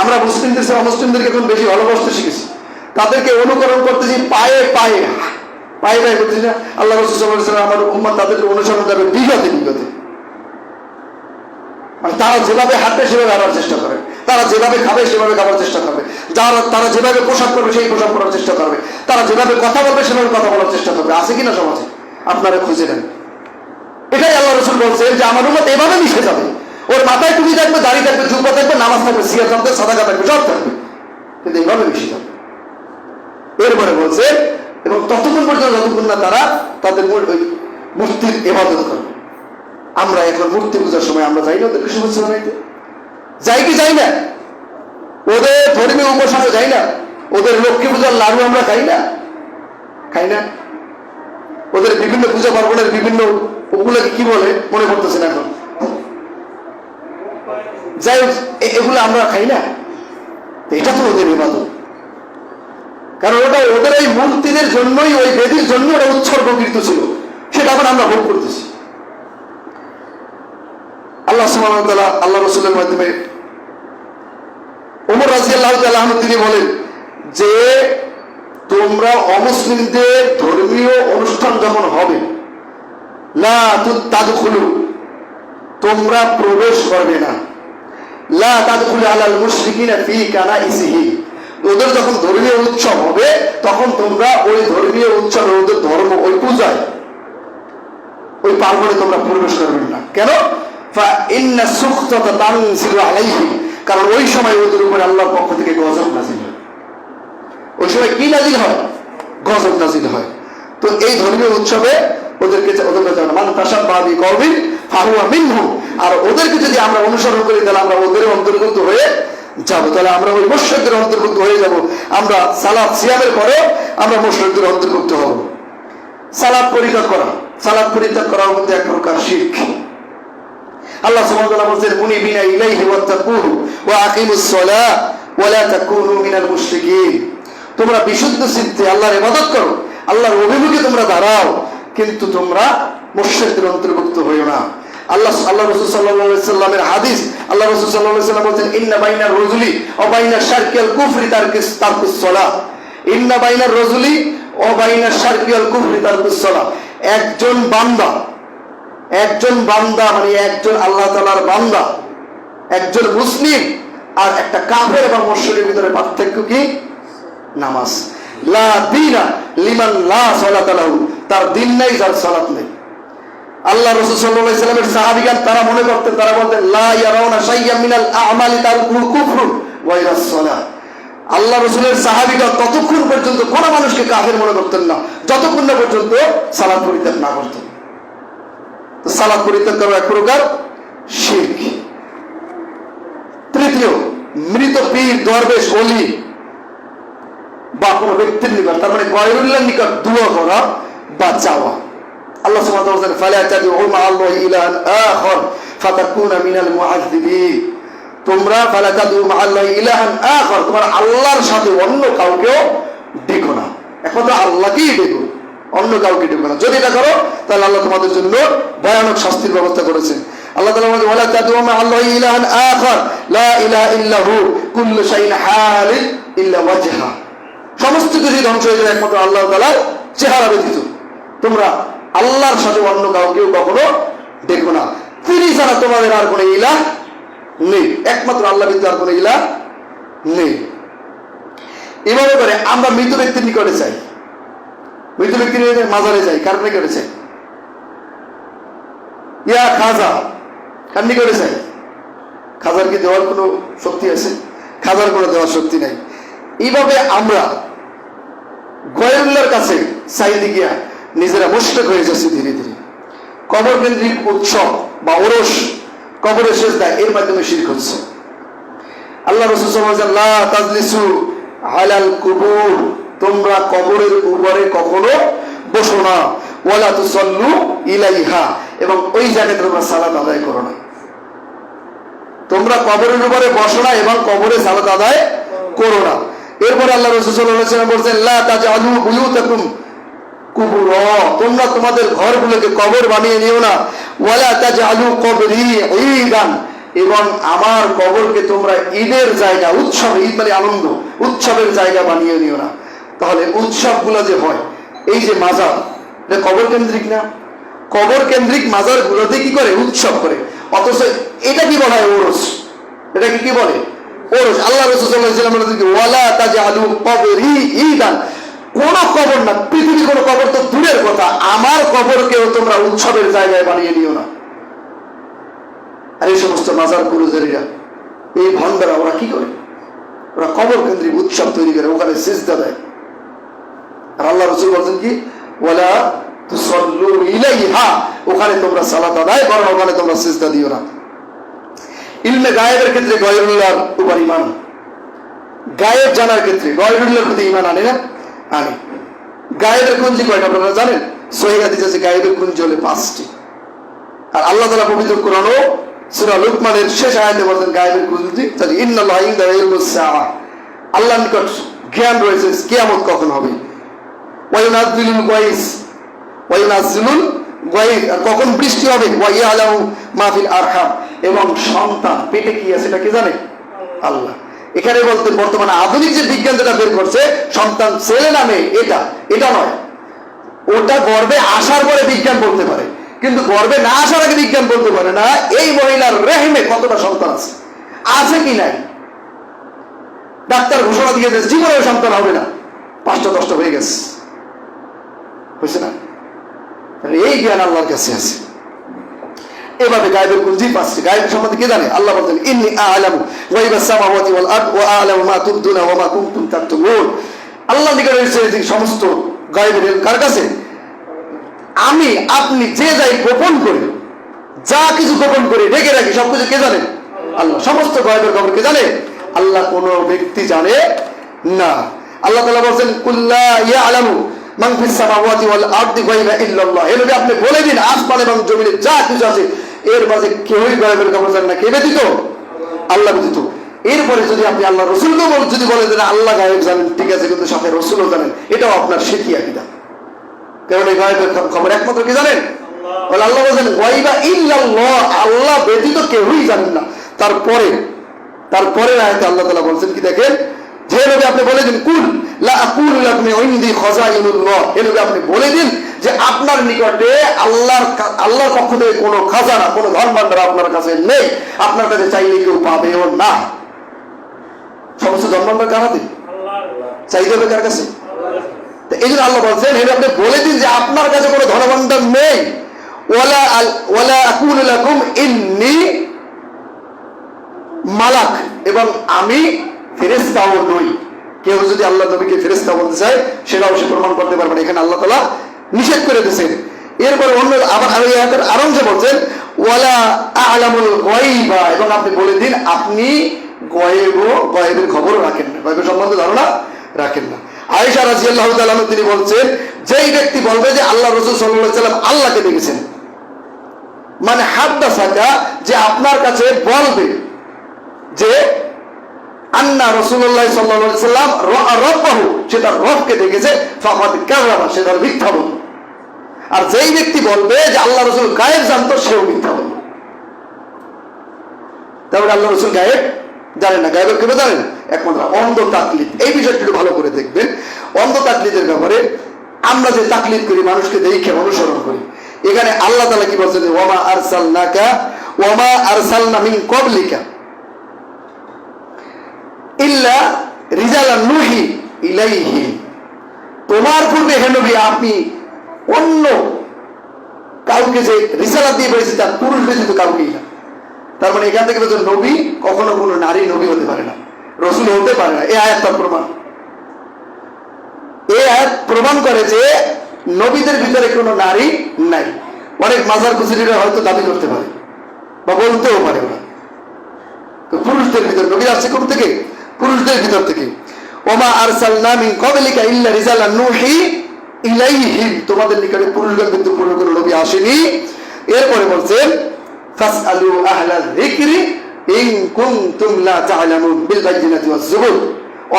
আমরা মুসলিমদের সাথে অমুসলিমদেরকে এখন বেশি ভালোবাসতে শিখেছি, তাদেরকে অনুকরণ করতেছি, পায়ে পায়ে করতেছি না। আল্লাহ রাসূল সাল্লাল্লাহু আলাইহি ওয়াসাল্লাম আমার উম্মত তাদেরকে অনুসরণ করবে বিগতে। মানে তারা যেভাবে হাঁটবে সেভাবে হাঁটার চেষ্টা করে, তারা যেভাবে খাবে সেভাবে খাবার চেষ্টা করবে, তারা যেভাবে পোশাক করবে সেই পোশাক করার চেষ্টা করবে, তারা যেভাবে কথা বলবে সেভাবে কথা বলার চেষ্টা করবে। আছে কিনা সমাজে? আপনারা খুঁজে নেন। এটাই আল্লাহ রাসূল বলছেন যে আমার উম্মত এভাবে মিশে যাবে, ওর মাথায় টুপি থাকবে, দাড়ি থাকবে, জুব্বা থাকবে, নামাজ থাকবে, সিয়াম থাকবে, সাদাকা থাকবে, সব থাকবে, কিন্তু এইভাবে মিশে যাবে। এরপরে বলছে এবং ততক্ষণ পর্যন্ত যতক্ষণ না তারা তাদের মূর্তির ইবাদত করবে। আমরা এখন মূর্তি পূজার সময় আমরা যাই না ওদেরকে শুভেচ্ছা জানাইতে? যাই কি যাই না? ওদের ধর্মীয় উপাসনা যাই না? ওদের লক্ষ্মী পূজার লাড়ু আমরা খাই না? খাই না? ওদের বিভিন্ন পূজা পার্বণের বিভিন্ন ওগুলোকে কি বলে মনে করতেছেন এখন, যাই হোক এগুলো আমরা খাই না? এটা তো ওদের ইবাদত, কারণ ওটা ওদের এই মূর্তিদের জন্যই, ওই বেদির জন্য ওটা উৎসর্গকৃত ছিল, সেটা এখন আমরা ভোগ করতেছি। আল্লাহ সুবহানাহু ওয়া তাআলা আল্লাহ রাসূলের মাধ্যমে ওমর রাদিয়াল্লাহু তাআলা আনহু তিনি বলেন যে তোমরা অমুসলিমদের ধর্মীয় অনুষ্ঠান যখন হবে, লা তাদখুলু, তোমরা প্রবেশ করবে না, লা তাদখুলু আলাল মুশরিকিনা ফি কানাইসিহি, ওদের যখন ধর্মীয় উৎসব হবে তখন তোমরা ওই ধর্মীয় উৎসবে, ওদের ধর্ম, ওই পূজায়, ওই পার্বণে তোমরা প্রবেশ করবেন না। কেন? ফাইন্না সুখতাতা তানজিলু আলাইহি, কারণ ওই সময় ওদের উপরে আল্লাহর পক্ষ থেকে গজব নাযিল হয়। ওই সময় কি নাযিল হয়? গজব নাযিল হয়। তো এই ধর্মীয় উৎসবে ওদেরকে যাবে মান তাশাব্বাহা বিকওমিন ফাহুয়া মিনহুম, আর ওদেরকে যদি আমরা অনুসরণ করি তাহলে আমরা ওদের অন্তর্ভুক্ত হয়ে যাব, তাহলে আমরা ওই মুশরিকদের অন্তর্ভুক্ত হয়ে যাব। আমরা সালাত সিয়ামের পরে আমরা মুশরিকদের অন্তর্ভুক্ত হব। সালাত পরিত্যাগ করা, সালাত পরিত্যাগ করার মধ্যে এক প্রকার শিরক। আল্লাহ সুবহানাহু ওয়া তাআলা বলেন মুনিবিনা ইলাইহি ওয়াত্তাকুহু ওয়া আকিমুস সালাহ ওয়া লা তাকুনু মিনাল মুশরিকিন, তোমরা বিশুদ্ধ চিত্তে আল্লাহর ইবাদত করো, আল্লাহর অভিমুখে তোমরা দাঁড়াও, কিন্তু তোমরা মুশরিকদের অন্তর্ভুক্ত হইও না। আল্লাহ রাসূল সাল্লাল্লাহু আলাইহি সাল্লামের হাদিস, আল্লাহ রাসূল সাল্লাল্লাহু আলাইহি সাল্লাম বলেন ইন্না বাইনার রাজুলি ওয়া বাইনাশ শারকি ওয়াল কুফরি তারকুস সালাহ, ইন্না বাইনার রাজুলি ওয়া বাইনাশ শারকি ওয়াল কুফরি তারকুস সালাহ, একজন বান্দা মানে একজন আল্লাহ তাআলার বান্দা, একজন মুসলিম আর একটা কাফের এবং মুশরিকের ভিতরে পার্থক্য কি? নামাজ। লা দীনা লিমান লা সালাতা লাহু, তার দিন নাই যার সালাত নেই। আল্লাহ রাসূল সাল্লাল্লাহু আলাইহি সাল্লামের সাহাবীগণ তারা মনে করতেন, তারা বলতেন লা ইয়ারাউনা শাইয়্যাম মিনাল আ'মালি তারকুহু কুফরুন ওয়া ইলাস সালাহ। আল্লাহ রাসূলের সাহাবীগণ ততক্ষণ পর্যন্ত কোন মানুষকে কাফের মনে করতেন না যতক্ষণ না পর্যন্ত সালাত পরিত্যাগ না করতেন। তো সালাত পরিত্যাগ করা এক প্রকার শিরক। তৃতীয়, মৃত পীর, দরবেশ, ওলি বা কোনো ব্যক্তির নিকট, তার মানে গায়রুল্লাহর নিকট দোয়া করা বা চাওয়া। আল্লাহ সুবহানাহু ওয়া তাআলা বলেন ফালা তাদউ মা'আল্লাহি ইলাহান আখার ফাতাকুনা মিনাল মুআযযিবিন, তোমরা ফালা তাদউ মা'আল্লাহি ইলাহান আখার, তোমরা আল্লাহর সাথে অন্য কাউকেও ডেকো না, একমাত্র আল্লাহকেই ডেকো, অন্য কাউকে ডেকো না। যদি এটা করো তাহলে আল্লাহ তোমাদের জন্য ভয়ানক শাস্তির ব্যবস্থা করেছেন। আল্লাহ তাআলা বলেন ওয়ালা তাদউ মা'আল্লাহি ইলাহান আখার লা ইলাহা ইল্লাহু কুল্লু শাইইন হালিক ইল্লা ওয়াজহা, সমস্ত কিছু ধ্বংস হয়ে যাবে একমাত্র আল্লাহ তাআলার চেহারা ব্যতীত, তোমরা আল্লাহর সাথে অন্য কাউকেও কখনো দেখো না। তিনি ছাড়া তোমাদের আর কোনো ইলাহ নেই, একমাত্র আল্লাহ ব্যতীত আর কোনো ইলাহ নেই। এভাবে করে আমরা মৃত ব্যক্তির নিকটে চাই, মৃত ব্যক্তির মাজারে যাই, কার নিকটে চাই? ইয়া খাজা, কার নিকটে চাই? খাজার কি দেওয়ার কোনো শক্তি আছে? খাজার কোনো দেওয়ার শক্তি নাই। এইভাবে আমরা গায়রুল্লাহর কাছে চাইতে গিয়া নিজেরা মুশরিক হয়ে যাচ্ছে ধীরে ধীরে। কবর কেন্দ্রিক উৎসব বা ওরস, কবরের সেজদা, এর মাধ্যমে শিরক হচ্ছে। আল্লাহ রাসূল সাল্লাল্লাহু আলাইহি ওয়াসাল্লাম লা তাজলিসু আলাল কুবুর, তোমরা কবরের উপরে কখনো বসো না, ওয়ালা তুসাল্লু ইলাইহা, এবং ওই জায়গায় তোমরা সালাত আদায় করো না। তোমরা কবরের উপরে বসো না এবং কবরে সালাত আদায় করো না। এরপরে আল্লাহ রাসূল সাল্লাল্লাহু আলাইহি ওয়াসাল্লাম বলেন লা তাজআলু বুয়ুতাকুম কুবুরা, তোমরা তোমাদের ঘরগুলোকে কবর বানিয়ে নিও না। ওয়ালা তাজআলু কবরি ঈদান, এবং আমার কবরকে তোমরা ঈদের জায়গা, উৎসব, ঈদ মানে আনন্দ, উৎসবের জায়গা বানিয়ে নিও না। তাহলে উৎসবগুলো যে হয়, এই যে মাজার, এটা কবর কেন্দ্রিক না? কবর কেন্দ্রিক মাজার গুলোতে কি করে? উৎসব করে। অথচ এটা কি বলা হয়? ওরস। এটাকে কি বলে? ওরস। আল্লাহ রাসূল সাল্লাল্লাহু আলাইহি ওয়াসাল্লাম বলেছেন ওয়ালা তাজআলু কবরি ঈদান, কোন কবর না, পৃথিবীর কোন কবর তো দূরের কথা, আমার কবরকেও তোমরা উৎসবের জায়গায় বানিয়ে নিও না। আর এই সমস্ত মাজার পুরুজারীরা, এই ভণ্ডারা, ওরা কি করে? ওরা কবর কেন্দ্রিক উৎসব তৈরি করে, ওখানে সিজদা দেয়। আর আল্লাহ রাসূল বলেন কি ওয়ালা তুসাল্লু ইলাইহা, ওখানে তোমরা সালাত আদায় করো, ওখানে তোমরা সিজদা দিও না। ইলমে গায়েবের ক্ষেত্রে গায়রুল্লাহর উপর ঈমান, গায়েব জানার ক্ষেত্রে গায়রুল্লাহর প্রতি ঈমান আনে না? আনে। গায়েবের কুঞ্জি কয়টা আপনারা জানেন? সহিহ হাদিস আছে গায়েবের কুঞ্জি হলো 5টি। আর আল্লাহ তাআলা পবিত্র কোরআনে সূরা লুকমানের শেষ আয়াতে বলেন গায়েবের কুঞ্জি ইন্নাল্লাহা ইনদাহু ইলমুস সাআহ, আল্লাহর নিকট জ্ঞান রয়েছে কিয়ামত কখন হবে। ওয়ায়ুনাজ্জিলুল গায়স, ওয়ায়ুনাজ্জিলুল গায়স, আর কখন বৃষ্টি হবে। ওয়াইয়ালামু মা ফিল আরহাম, এবং সন্তান পেটে কি আছে এটা কে জানে? আল্লাহ। এখানে বলতে বর্তমানে আধুনিক যে বিজ্ঞান যেটা বের করছে সন্তান ছেলে না মেয়ে, এটা নয়, ওটা গর্ভে আসার পরে বিজ্ঞান বলতে পারে, কিন্তু গর্ভে না আসার আগে বিজ্ঞান বলতে পারে না এই মহিলার রেহমে কতটা সন্তান আছে কি নাই। ডাক্তার ঘোষণা দিয়ে দিয়েছে জীবনেও সন্তান হবে না, 5টা 10টা হয়ে গেছে, হয়েছে না? এই জ্ঞান আল্লাহর কাছে আছে। এভাবে গায়েবের কুঞ্জি 5টি। গায়েবের সম্বন্ধে কে জানে? আল্লাহ বলেন ইন্নী আ'লামু গায়বাস সামাওয়াতি ওয়াল আরদ ওয়া আ'লামু মা তুবদুনা ওয়া মা কুনতুম তাকতুমুন। আল্লাহ নিকট রয়েছে এই সমস্ত গায়েবের ইলম কার কাছে? আমি আপনি যে যাই গোপন করি, যা কিছু গোপন করে রেখে রাখি সবকিছু কে জানে? আল্লাহ। সমস্ত গায়েবের খবর কে জানে? আল্লাহ। কোনো ব্যক্তি জানে না। আল্লাহ তাআলা বলেন কুল্লা ইয়া'লামু মান ফিস সামাওয়াতি ওয়াল আরদি গায়বা ইল্লাল্লাহ, এই নবী আপনি বলে দিন আসমান এবং জমিনে যা কিছু আছে এর মাঝে কেউই গায়েবের খবর জানে না। কে ব্যতীত? আল্লাহ ব্যতীত। এরপরে যদি আপনি আল্লাহ রাসূলকে যদি বলে দেন আল্লাহ গায়েব জানেন, ঠিক আছে, কিন্তু সাথে রাসূলও জানেন, এটাও আপনার শিরকি আকীদা। কারণ এই গায়েবের খবর একমাত্র কি জানেন? আল্লাহ বলেন গায়বা ইল্লাল্লাহ, আল্লাহ ব্যতীত কেউই জানেন না। তারপরে আয়াতে আল্লাহ তাআলা বলেন কি দেখেন, যে নবী আপনি বলে দিন কুল লা আকুলু লাকুম ইনদি খাযাইনুল্লাহ, এই নবী আপনি বলে দিন যে আপনার নিকটে আল্লাহর পক্ষ থেকে কোনো খাজানা, কোনো ধন ভাণ্ডার আপনার কাছে নেই, আপনার কাছে চাইলে কেউ পাবেও না। সমস্ত ধন ভাণ্ডার কার হাতে? চাইতে হবে কার কাছে? এই জন্য আল্লাহ বলছেন হে আপনি বলে দিন যে আপনার কাছে কোনো ধন ভাণ্ডার নেই। ওয়ালা আকুলু লাকুম ইন্নী মালাক, এবং আমি ফেরেশতাও নই। কেউ যদি আল্লাহ নবীকে ফেরেশতা বলতে চায় সেটাও সে প্রমাণ করতে পারবে না, এখানে আল্লাহ তাআলা নিষেধ করে দিয়েছেন। এরপরে অন্য আবার আয়াতের আরম্ভে বলছেন ওয়ালা আ'লামুল গায়বা, এবং আপনি বলে দিন আপনি গায়েবের খবর রাখেন না, গায়েবের সম্বন্ধে ধারণা রাখেন না। আয়েশা রাদিয়াল্লাহু তাআলা তিনি বলছেন যেই ব্যক্তি বলবে যে আল্লাহ রাসূল সাল্লাল্লাহু আলাইহি ওয়াসাল্লাম আল্লাহকে দেখেছেন, মানে হাদাসাকা, যে আপনার কাছে বলবে যে আন্না রাসূলুল্লাহ সাল্লাল্লাহু আলাইহি ওয়াসাল্লাম রাআ রাব্বাহু, সে তার রবকে দেখেছে, ফাকাদ কাযাবা, সে তার মিথ্যা বলল। আর যেই ব্যক্তি বলবে যে আল্লাহ রাসূল গায়েব জানতো, সেও মিথ্যা বলল। তাহলে আল্লাহ রাসূল গায়েব জানেন না। গায়েবের কেউ জানেন? একমাত্র অন্ধ তাকলিদ। এই বিষয়টি একটু ভালো করে দেখবেন। অন্ধ তাকলিদের ব্যাপারে আমরা যে তাকলিদ করি, মানুষকে দেখে অনুসরণ করি, এখানে আল্লাহ তাআলা কি বলছেন ওয়ামা আরসালনাকা ওয়ামা আরসালনা মিন ক্বাবলিকা ইল্লা রিজালান নুহি ইলাইহি, তোমার পূর্বে হে নবী আপনি অন্য কাউকে যে রিসালাত দিয়ে বলেছে তার পুরুষ ব্যতীত কাউকেই না। তার মানে এখান থেকে বলছে নবী কখনো কোনো নারী নবী হতে পারে না, রাসূল হতে পারে না। এই আয়াত তার প্রমাণ। এই আয়াত প্রমাণ করে যে নবীদের ভিতরে কোনো নারী নাই। অনেক মাজার কুসুরিরা হয়তো দাবি করতে পারে বা বলতেও পারে ওরা, তো পুরুষদের ভিতরে নবী আসছে কোথা থেকে? পুরুষদের ভিতর থেকে। ওমা আরসালনা মিন ক্বাবলিকা ইল্লা রিজালান নুহি ইলাইহিম, তোমাদের নিকটে পুরুষদের ভিতরে কোনো নবী আসেনি। এরপরে বলছেন ফাসআলু আহলা যিকরি ইন কুনতুম লা তা'লামুন বিল বাইয়িনাতি ওয়াজ যুবুর,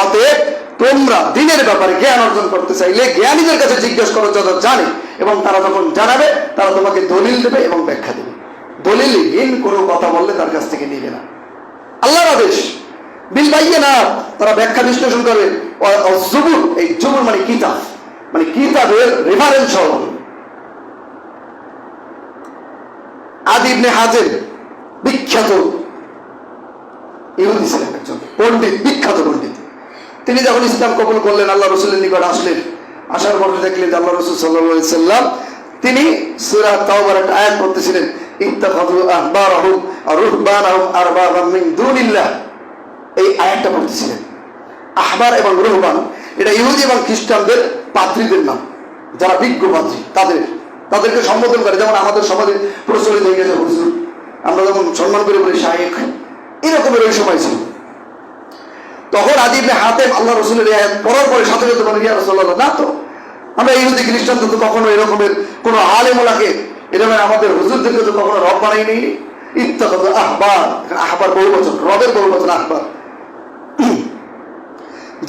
অতএব তোমরা দ্বীনের ব্যাপারে জ্ঞান অর্জন করতে চাইলে জ্ঞানীদের কাছে জিজ্ঞেস করো যারা জানে, এবং তারা যখন জানাবে তারা তোমাকে দলিল দেবে এবং ব্যাখ্যা দেবে। দলিলহীন কোনো কথা বললে তার কাছ থেকে নিবে না। আল্লাহর আদেশ বিল বাইয়িনাত, তারা ব্যাখ্যা বিশ্লেষণ করবে। যুবুর, এই যুবুর মানে কিতাব, মানে কিতাবের রেফারেন্স সহ। আদি ইবনে হাজেম বিখ্যাত ইহুদি ছিলেন, একজন পণ্ডিত, বিখ্যাত পণ্ডিত। তিনি যখন ইসলাম কবুল করলেন, আল্লাহ রসুলের নিকট আসলেন, আসার পর দেখলেন যে আল্লাহ রসুল সাল্লাল্লাহু আলাইহি সাল্লাম তিনি সূরা তাওবার একটা আয়াত পড়তেছিলেন, ইত্তাখাযু আহবারাহুম ওয়া রুহবানাহুম আরবাবাম মিন দুনিল্লাহ। এই আয়াতটা পড়তেছিলেন। আহবার এবং রুহবান এটা ইহুদি এবং খ্রিস্টানদের পাদ্রীদের নাম, যারা বিজ্ঞ পাদ্রী, তাদেরকে সম্বোধন করে। যেমন আমাদের সমাজে প্রচলিত হয়ে গেছে হুজুর, আমরা যেমন সম্মান করে বলি শায়েখ, এরকমের ওই সময় ছিল। তখন আদি ইবনে হাতেম আল্লাহ রসুলের এই আয়াত পড়ার পরে সাথে সাথে বলে, ইয়া রাসূলুল্লাহ, না তো, আমরা ইহুদি খ্রিস্টানদের তো কখনো এরকমের কোন আলেমুলাকে, এরকম আমাদের হুজুরদেরকে তো কখনো রব বানাই নেই। ইত্তাখাযু আহবার, আহবার বহুবচন, রবের বহুবচন আহবার,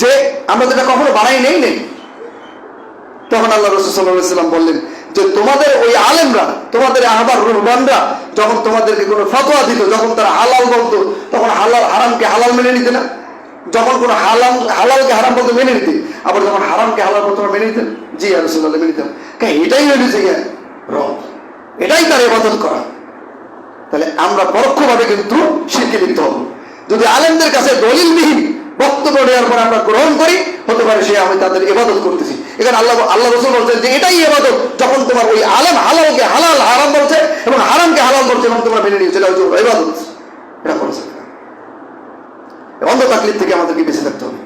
যে আমরা যেটা কখনো বানাই নেই। তখন আল্লাহ রাসূল সাল্লাল্লাহু আলাইহি ওয়াসাল্লাম বললেন যে তোমাদের ওই আলেমরা, তোমাদের আহবার রুহবানরা যখন তোমাদেরকে কোনো ফতোয়া দিত, যখন তারা হালাল বলতো, তখন হালাল হারামকে হালাল মেনে নিতে না? যখন কোনো হালালকে হারাম বলতে মেনে নিতে, আবার যখন হারামকে হালাল বলতে মেনে নিতেন? জি ইয়া রাসূলুল্লাহ, মেনে নিতাম। এটাই হয়েছে রব, এটাই তার ইবাদত করা। তাহলে আমরা পরোক্ষভাবে কিন্তু শিরকে লিপ্ত হব। যদি আলেমদের কাছে দলিলবিহীন বক্তব্য দেওয়ার পর আমরা গ্রহণ করি, হতে পারে সে আমি তাদের ইবাদত করতেছি। এখানে আল্লাহ রাসূল বলছেন যে এটাই ইবাদত, যখন তোমার ওই আলেম হালালকে হালাল হারাম বলছে এবং হারামকে হালাল বলছে এবং তোমরা মেনে নিয়েছো, এটা হচ্ছে ইবাদত। এটা করেছে অন্ধ তাকলিদ থেকে আমাদেরকে বেঁচে থাকতে হবে।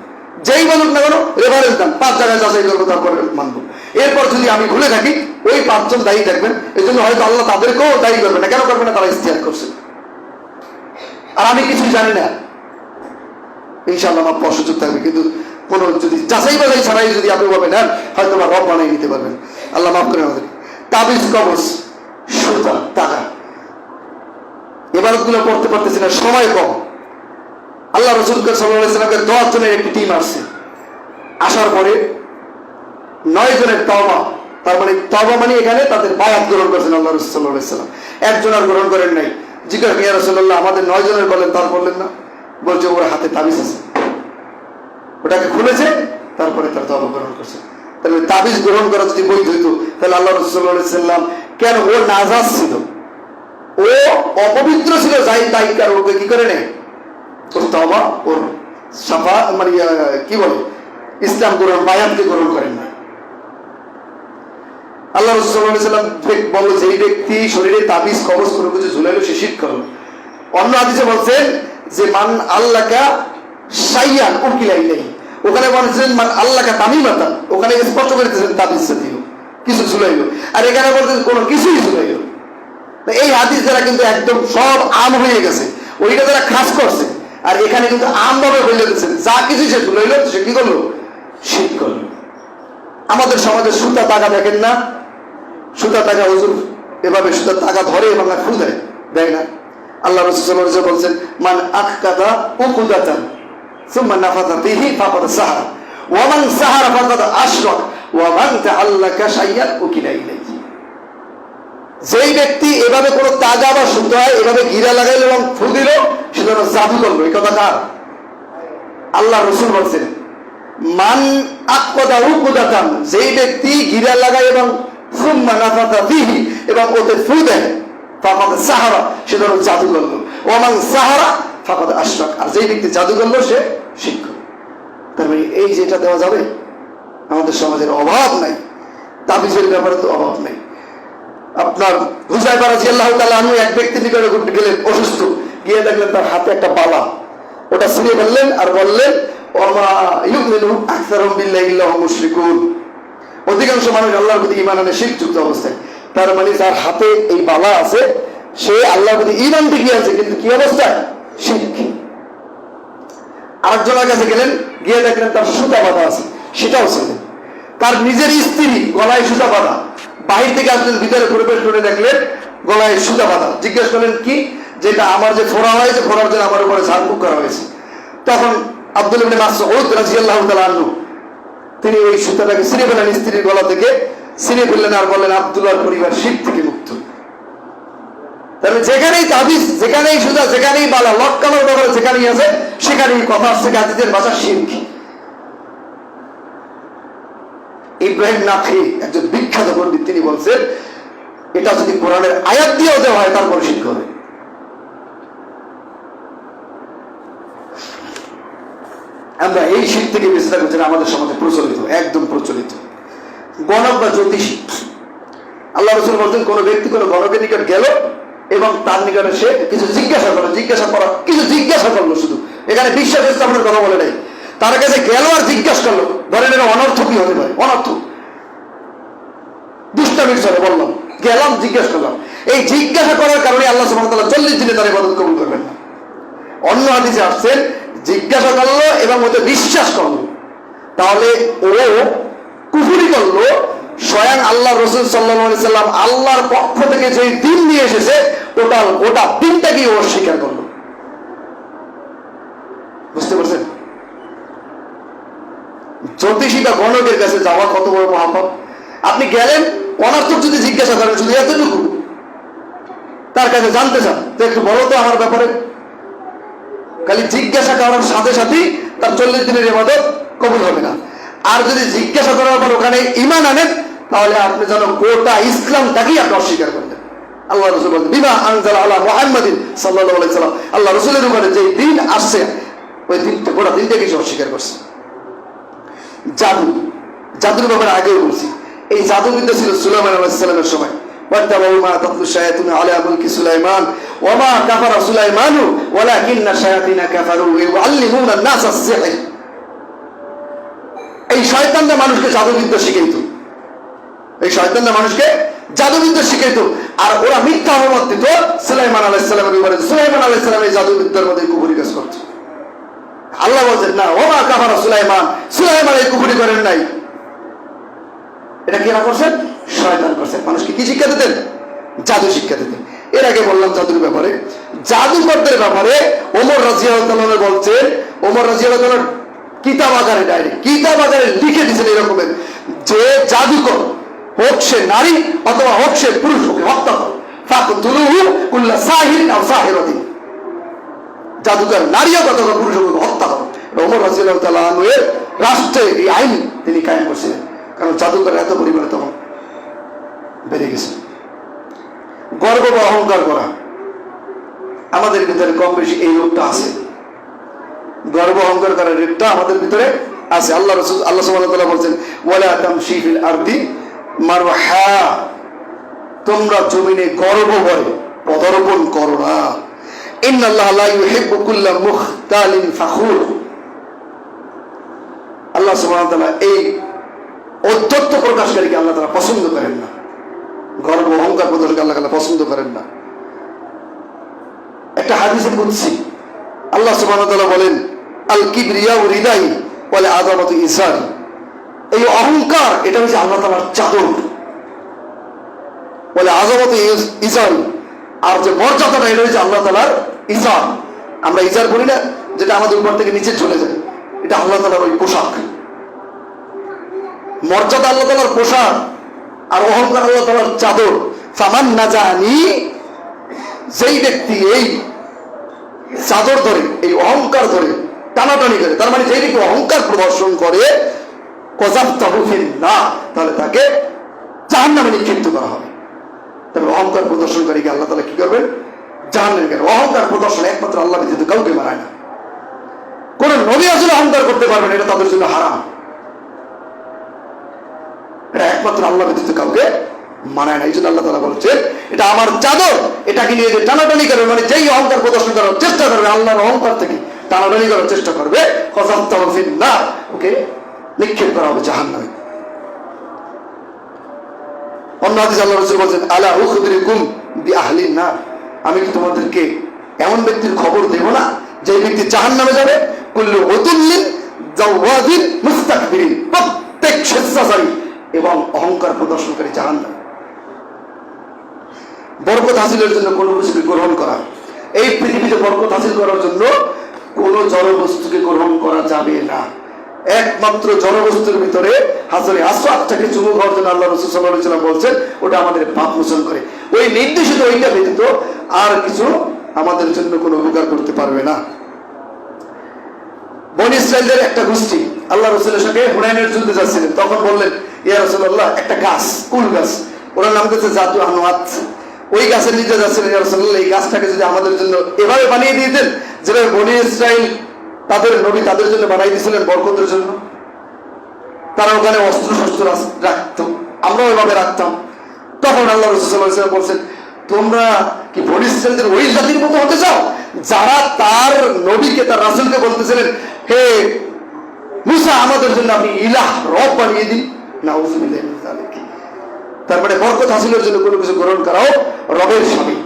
যেই বলুক না কেন, রেফারেন্স দেন, 5 জায়গায় যাচাই করবো, তারপরে মানবো। এরপর যদি আমি ভুলে থাকি, ওই 5 জন দায়ী থাকবেন। এই জন্য হয়তো আল্লাহ তাদেরকেও দায়ী করবে না। কেন করবে না? তারা ইখতিয়ার করছে, আর আমি কিছুই জানি না। ইনশাআল্লাহ মাপ পাওয়ার সুযোগ থাকবে। কিন্তু কোন যদি যাচাই বাছাই ছাড়াই যদি আপনি বলবেন হ্যাঁ, হয়তো বা রব বানিয়ে নিতে পারবেন। আল্লাহ মাফ করে আমাদের। তাবিজ, কবজ, সুতা, টাকা, ইবাদতগুলো করতে পারতেছি না, সময় কম। আল্লাহ রাসূল সাল্লাল্লাহু আলাইহি ওয়াসাল্লামের 10 জনের একটি টিম আসছে। আসার পরে 9 জনের তওবা, তার মানে তওবা মানে এখানে তাদের বায়াত গ্রহণ করেছেন আল্লাহ রাসূল সাল্লাল্লাহু আলাইহি ওয়াসাল্লাম। একজন আর গ্রহণ করেন নাই। জিজ্ঞাসা, ইয়া রাসূলুল্লাহ, আমাদের 9 জনের বলেন, তার বললেন না? বলছে ওর হাতে তাবিজ আছে, ওটাকে খুলেছে, তারপরে তার তওবা গ্রহণ করছে। তাহলে তাবিজ গ্রহণ করা যদি বৈধ হইতো, তাহলে আল্লাহ রাসূল সাল্লাল্লাহু আলাইহি ওয়াসাল্লাম কেন, ও নাজাস ছিল, ও অপবিত্র ছিল, যাই তাই কার ওকে কি করে নেয়, ওর তওবা, ওর সাফা, মানে কি বলে, ইসলাম গ্রহণ, বায়াতকে গ্রহণ করেন না। আল্লাহ রাসূল সাল্লাল্লাহু আলাইহি ওয়াসাল্লাম বলল, যেই ব্যক্তি শরীরে তাবিজ কবজ করে কিছু ঝুলাইলো সে শিরক করলো। অন্য হাদিসে বলছেন যে মান আল্লাকা শাইয়ান উকিলা ইলাইহি, ওখানে বলছেন মান আল্লাকা তামিমাতান, ওখানে স্পষ্ট করে দিয়েছেন তাবিজ জাতীয় কিছু ঝুলাইলো, আর এখানে বলছেন কোনো কিছুই ঝুলাইলো। এই হাদিস দ্বারা কিন্তু একদম সব আম হয়ে গেছে, ওইটা যারা খাস করছে, আর এখানে কিন্তু আমভাবে বলে দিচ্ছেন যা কিছু সে ঝুলাইলো সে কি করলো, শিরক করলো। আমাদের সমাজে সুতা টাকা দেখেন না, সুতা টাকা হুজুর এভাবে সুতা টাকা ধরে এবং ফু দেয় না। আল্লাহ রাসূল সাল্লাল্লাহু আলাইহি ওয়াসাল্লাম বলেন, মান আকাদা উকুদাতান সুম্মা নাফাযা ফিহি ফাকাদ সাহারা ওয়া মান সাহারা ফাকাদ আশরাক ওয়া মান তাআল্লাকা শাইয়ান উকিলা ইলাইহি। যেই ব্যক্তি এভাবে কোনো তাগা বা সুতায় এভাবে গিরা লাগাইল এবং ফু দিল, সে যেন জাদু করলো। এই কথা কার? আল্লাহ রাসূল বলেন, মান আকাদা উকুদাতান, যেই ব্যক্তি গিরা লাগায় এবং সুম্মা নাফাযা ফিহি, এবং ওতে ফু দেয়, ফাকাদ সাহারা, সে যেন জাদু করলো। ওয়া মান সাহারা ফাকাদ আশরাক, আর যেই ব্যক্তি জাদু করলো সে শিরক করলো। তার মানে এই যেটা দেওয়া যাবে, আমাদের সমাজের অভাব নাই, তাবিজের ব্যাপারে তো অভাব নাই। আপনার হুযায়ফা রাদিয়াল্লাহু তাআলা আনহু এক ব্যক্তির নিকটে গেলেন অসুস্থ, গিয়ে দেখলেন তার হাতে একটা বালা, ওটা ছিঁড়ে ফেললেন আর বললেন, ওমা ইউমিনু আকসারুহুম বিল্লাহি ইল্লা হুম মুশরিকুন, অধিকাংশ মানুষ আল্লাহর প্রতি ঈমান আনে শিরক যুক্ত অবস্থায়। তার মানে যার হাতে এই বালা আছে সে আল্লাহর প্রতি ঈমান ঠিকই আছে, কিন্তু কি অবস্থায়, শিরক। আরেকজনের কাছে গেলেন, গিয়ে দেখলেন তার সুতা বাঁধা আছে, সেটাও ছিলেন। তার নিজের স্ত্রী গলায় সুতা বাঁধা, বাহির থেকে আসলেন, ভিতরে প্রবেশ করে দেখলেন গলায় সুতা বাঁধা। জিজ্ঞেস করলেন কি, যেটা আমার যে ফোড়া হয়েছে, ফোড়ার জন্য আমার উপরে ঝাড়ফুঁক করা হয়েছে। তখন আব্দুল্লাহ ইবনে মাসউদ রাদিয়াল্লাহু তাআলা আনহু তিনি ওই সুতাটাকে ছিঁড়ে ফেলেন, স্ত্রীর গলা থেকে ছিঁড়ে ফেললেন, আর বললেন আব্দুল্লাহর পরিবার শিরক থেকে মুক্ত। তাহলে যেখানেই তাবিজ, যেখানেই সুতা, যেখানেই বালা, লটকানোর ব্যাপারে যেখানেই আছে, সেখানেই কথা আসছে হাদিসের ভাষা শিরক। ইব্রাহিম নাখি একজন বিখ্যাত পণ্ডিত, তিনি বলছেন এটা যদি কোরআনের আয়াত দিয়েও দেওয়া হয় তারপর শিরক হবে। আমরা এই শীত থেকে বেঁচে থাকবো, যেটা আমাদের সমাজে প্রচলিত, একদম প্রচলিত। গণক বা জ্যোতিষী, আল্লাহ রাসূল বলছেন কোন ব্যক্তি কোন গণকের নিকট গেল এবং তার নিকটে সে কিছু জিজ্ঞাসা করলো, শুধু এখানে বিশ্বাস স্থাপনের কথা বলে নাই, তার কাছে গেল আর জিজ্ঞাসা করলো, ধরেন এটা অনর্থ কি হতে পারে? অনর্থ দুষ্টামির চলে বললাম, গেলাম জিজ্ঞাসা করলাম, এই জিজ্ঞাসা করার কারণে আল্লাহ সুবহানাহু ওয়া তাআলা 40 দিনে তার ইবাদত কবুল করবেন না। অন্য হাদিসে আসছেন জিজ্ঞাসা করলো এবং ওতে বিশ্বাস করলো, তাহলে ও কুফরি করলো। স্বয়ং আল্লাহ রাসূল সাল্লাল্লাহু আলাইহি সাল্লাম আল্লাহর পক্ষ থেকে যে দিন নিয়ে এসেছে টোটাল গোটা দিনটাকেই ও অস্বীকার করলো। বুঝতে পারছেন? জ্যোতিষী বা গণকের কাছে যাওয়া কত বড় মহাপাপ। আপনি গেলেন, অনার্থক যদি জিজ্ঞাসা করেন, শুধু এতটুকু তার কাছে জানতে চান তো একটু বলো তো আমার ব্যাপারে, খালি জিজ্ঞাসা করার সাথে সাথেই তার 40 দিনের ইবাদত কবুল হবে না। আর যদি জিজ্ঞাসা করার পর ওখানে ঈমান আনেন, তাহলে আপনি যেন গোটা ইসলামটাকেই আপনি অস্বীকার করলেন। আল্লাহ রাসূল বলেন বিমা আনজালা আলা মুহাম্মাদিন সাল্লাল্লাহু আলাইহি সাল্লাম, আল্লাহ রাসূলের উপরে যে দিন আসছে ওই দিনটা গোটা দিনটাকে সে অস্বীকার করছে। জাদুর ব্যাপারে আগেও বলছি, এই জাদুবিদ্যা ছিল সুলাইমান আলাইহিস সালামের সময়। ওয়াত্তাবাউ মা তাতলু শায়াতিনু আলা মুলকি সুলাইমান ওয়া মা কাফারা সুলাইমানু ওয়ালাকিন্না শায়াতিনা কাফারু ইউআল্লিমুনা আন-নাসা আস-সিহর। এই শয়তানরা মানুষকে জাদুবিদ্যা শিখাইতো, এই শয়তানরা মানুষকে জাদুবিদ্যা শিখাইতো, আর ওরা মিথ্যা অপবাদ দিত সুলাইমান আলাইহিস সালামের উপরে। সুলাইমান আলাইহিস সালাম এই জাদুবিদ্যার মধ্যে কুফরি কাজ করত। আল্লাহ বলেন না, ওয়া মা কাফারা সুলাইমান, সুলাইমান এই কুফরি করেন নাই। এটা কি করছেন? শয়তান করছেন। মানুষকে কি শিক্ষা দিতেন? জাদু শিক্ষা দিতেন। এর আগে বললাম জাদুর ব্যাপারে। জাদুকরদের ব্যাপারে ওমর রাদিয়াল্লাহু তাআলা বলছেন, ওমর রাদিয়াল্লাহু তাআলা কিতাব আকারে ডাইরেক্ট কিতাব আকারে লিখে দিয়েছেন এরকমের, যে জাদুকর হোক সে নারী অথবা হোক সে পুরুষ, ওকে হত্যা করো। ফাকতুলুহু কুল্লা সাহিরিন আও সাহিরাতিন, জাদুকর নারী হোক অথবা পুরুষ হোক হত্যা করো। ওমর রাদিয়াল্লাহু তাআলা এর রাষ্ট্রে এই আইন তিনি কায়েম করেছিলেন, কারণ জাদুকর এত পরিমাণে তখন বেড়ে গেছে। গর্ব বা অহংকার করা, আমাদের ভিতরে কম বেশি এই রোগটা আছে। গর্ব অহংকার করার রোগটা আমাদের ভিতরে আছে। আল্লাহ সুবহানাহু ওয়া তাআলা বলেন ওয়ালা তামশি ফিল আরদি মারহা, তোমরা জমিনে গর্ব ভরে পদার্পণ করো না। ইন্নাল্লাহা লা ইউহিব্বু কুল্লা মুখতালিন ফাখুর। আল্লাহ সুবহানাহু ওয়া তাআলা এই ঔদ্ধত্য প্রকাশকারীকে আল্লাহ তাআলা পছন্দ করেন না, গর্ব অহংকার প্রদর্শনকে আল্লাহ তাআলা পছন্দ করেন না। একটা হাদিসে কুদসি আল্লাহ সুবহানাহু ওয়া তাআলা বলেন আল কিবরিয়া রিদাই ওয়াল আযামাতু ইসার। এই অহংকার এটা হচ্ছে আল্লাহ তাআলার চাদর, বলে আযামাতু ইসার। আর যে মর্যাদাটা এটা হচ্ছে আল্লাহ তাআলার ইজার। আমরা ইজার বলি না, যেটা আমাদের উপর থেকে নিচে চলে যায়, এটা আল্লাহ তাআলার ওই পোশাক। মর্যাদা আল্লাহ তাআলার পোশাক আর অহংকার আল্লাহ তাআলার চাদর। ফামান নাজানি, যেই ব্যক্তি এই চাদর ধরে, এই অহংকার ধরে টানাটানি করে, তার মানে যেই ব্যক্তি অহংকার প্রদর্শন করে কযাবতাহু ফিন-নার, তাহলে তাকে জাহান্নামে নিক্ষিপ্ত করা হবে। তবে অহংকার প্রদর্শনকারীকে আল্লাহ তাআলা কি করবেন? জাহান্নামে। কেন? অহংকার প্রদর্শন একমাত্র আল্লাহ ব্যতীত কাউকে মানায় না। কোন নবী আসলে অহংকার করতে পারবেন, এটা তাদের জন্য হারাম। এটা একমাত্র আল্লাহ ব্যতীত কাউকে মানায় না। এই জন্য আল্লাহ তাআলা বলছেন এটা আমার চাদর, এটাকে নিয়ে যে টানাটানি করবে, মানে যেই অহংকার প্রদর্শন করার চেষ্টা করবে, আল্লাহর অহংকার থেকে টানাটানি করার চেষ্টা করবে, কযাবতাহু ফিন-নার, ওকে নিক্ষেপ করা হবে জাহান্নামে। অন্য হাদিসে আল্লাহ রাসূল বলেন আলা উখবিরুকুম বিআহলিন নার, আমি কি তোমাদেরকে এমন ব্যক্তির খবর দেব না যে ব্যক্তি জাহান্নামে যাবে? কুল্লু উতুল্লিন জাওয়াদিন মুস্তাকবিরিন, প্রত্যেক স্বেচ্ছাচারী এবং অহংকার প্রদর্শনকারী জাহান্নামে। বরকত হাসিলের জন্য কোনো কিছুকে গ্রহণ করা, এই পৃথিবীতে বরকত হাসিল করার জন্য কোনো জড় বস্তুকে গ্রহণ করা যাবে না। একমাত্র জড়বস্তুর ভিতরে হাজরে আসওয়াদটাকে চুমু খাওয়ার জন্য আল্লাহ রাসূল সাল্লাল্লাহু আলাইহি ওয়াসাল্লাম বলছেন ওটা আমাদের পাপ মোচন করে। ওই নির্দেশিত ওইটা ব্যতীত আর কিছু আমাদের জন্য কোনো উপকার করতে পারবে না। বনী ইসরাঈলের একটা গোষ্ঠী আল্লাহ রাসূলের সঙ্গে হুনাইনের যুদ্ধে যাচ্ছিলেন, তখন বললেন ইয়া রাসূলুল্লাহ, একটা গাছ, কুল গাছ, ওর নাম হচ্ছে জাতু আনওয়াত, ওই গাছের নিচে যাচ্ছিলেন, ইয়া রাসূলুল্লাহ এই গাছটাকে যদি আমাদের জন্য এভাবে বানিয়ে দিতেন যেভাবে বনী ইসরাঈল তাদের নবী তাদের জন্য বানাই দিয়েছিলেন বরকতের জন্য। তারা ওখানে অস্ত্র শস্ত্র রাখত, আমরাও এভাবে রাখতাম। তখন আল্লাহ রাসূল সাল্লাল্লাহু আলাইহি ওয়াসাল্লাম বলছেন, তোমরা কি বনী ইসরাঈলের ওই জাতির মতো হতে চাও যারা তার নবীকে, তার রাসূলকে বলতেছিলেন, হে মুসা, আমাদের জন্য আপনি ইলাহ, রব বানিয়ে দিন। নাউযুবিল্লাহি মিন যালিক। তার মানে বরকত হাসিলের জন্য কোনো কিছু গ্রহণ করাও রবের স্বামী।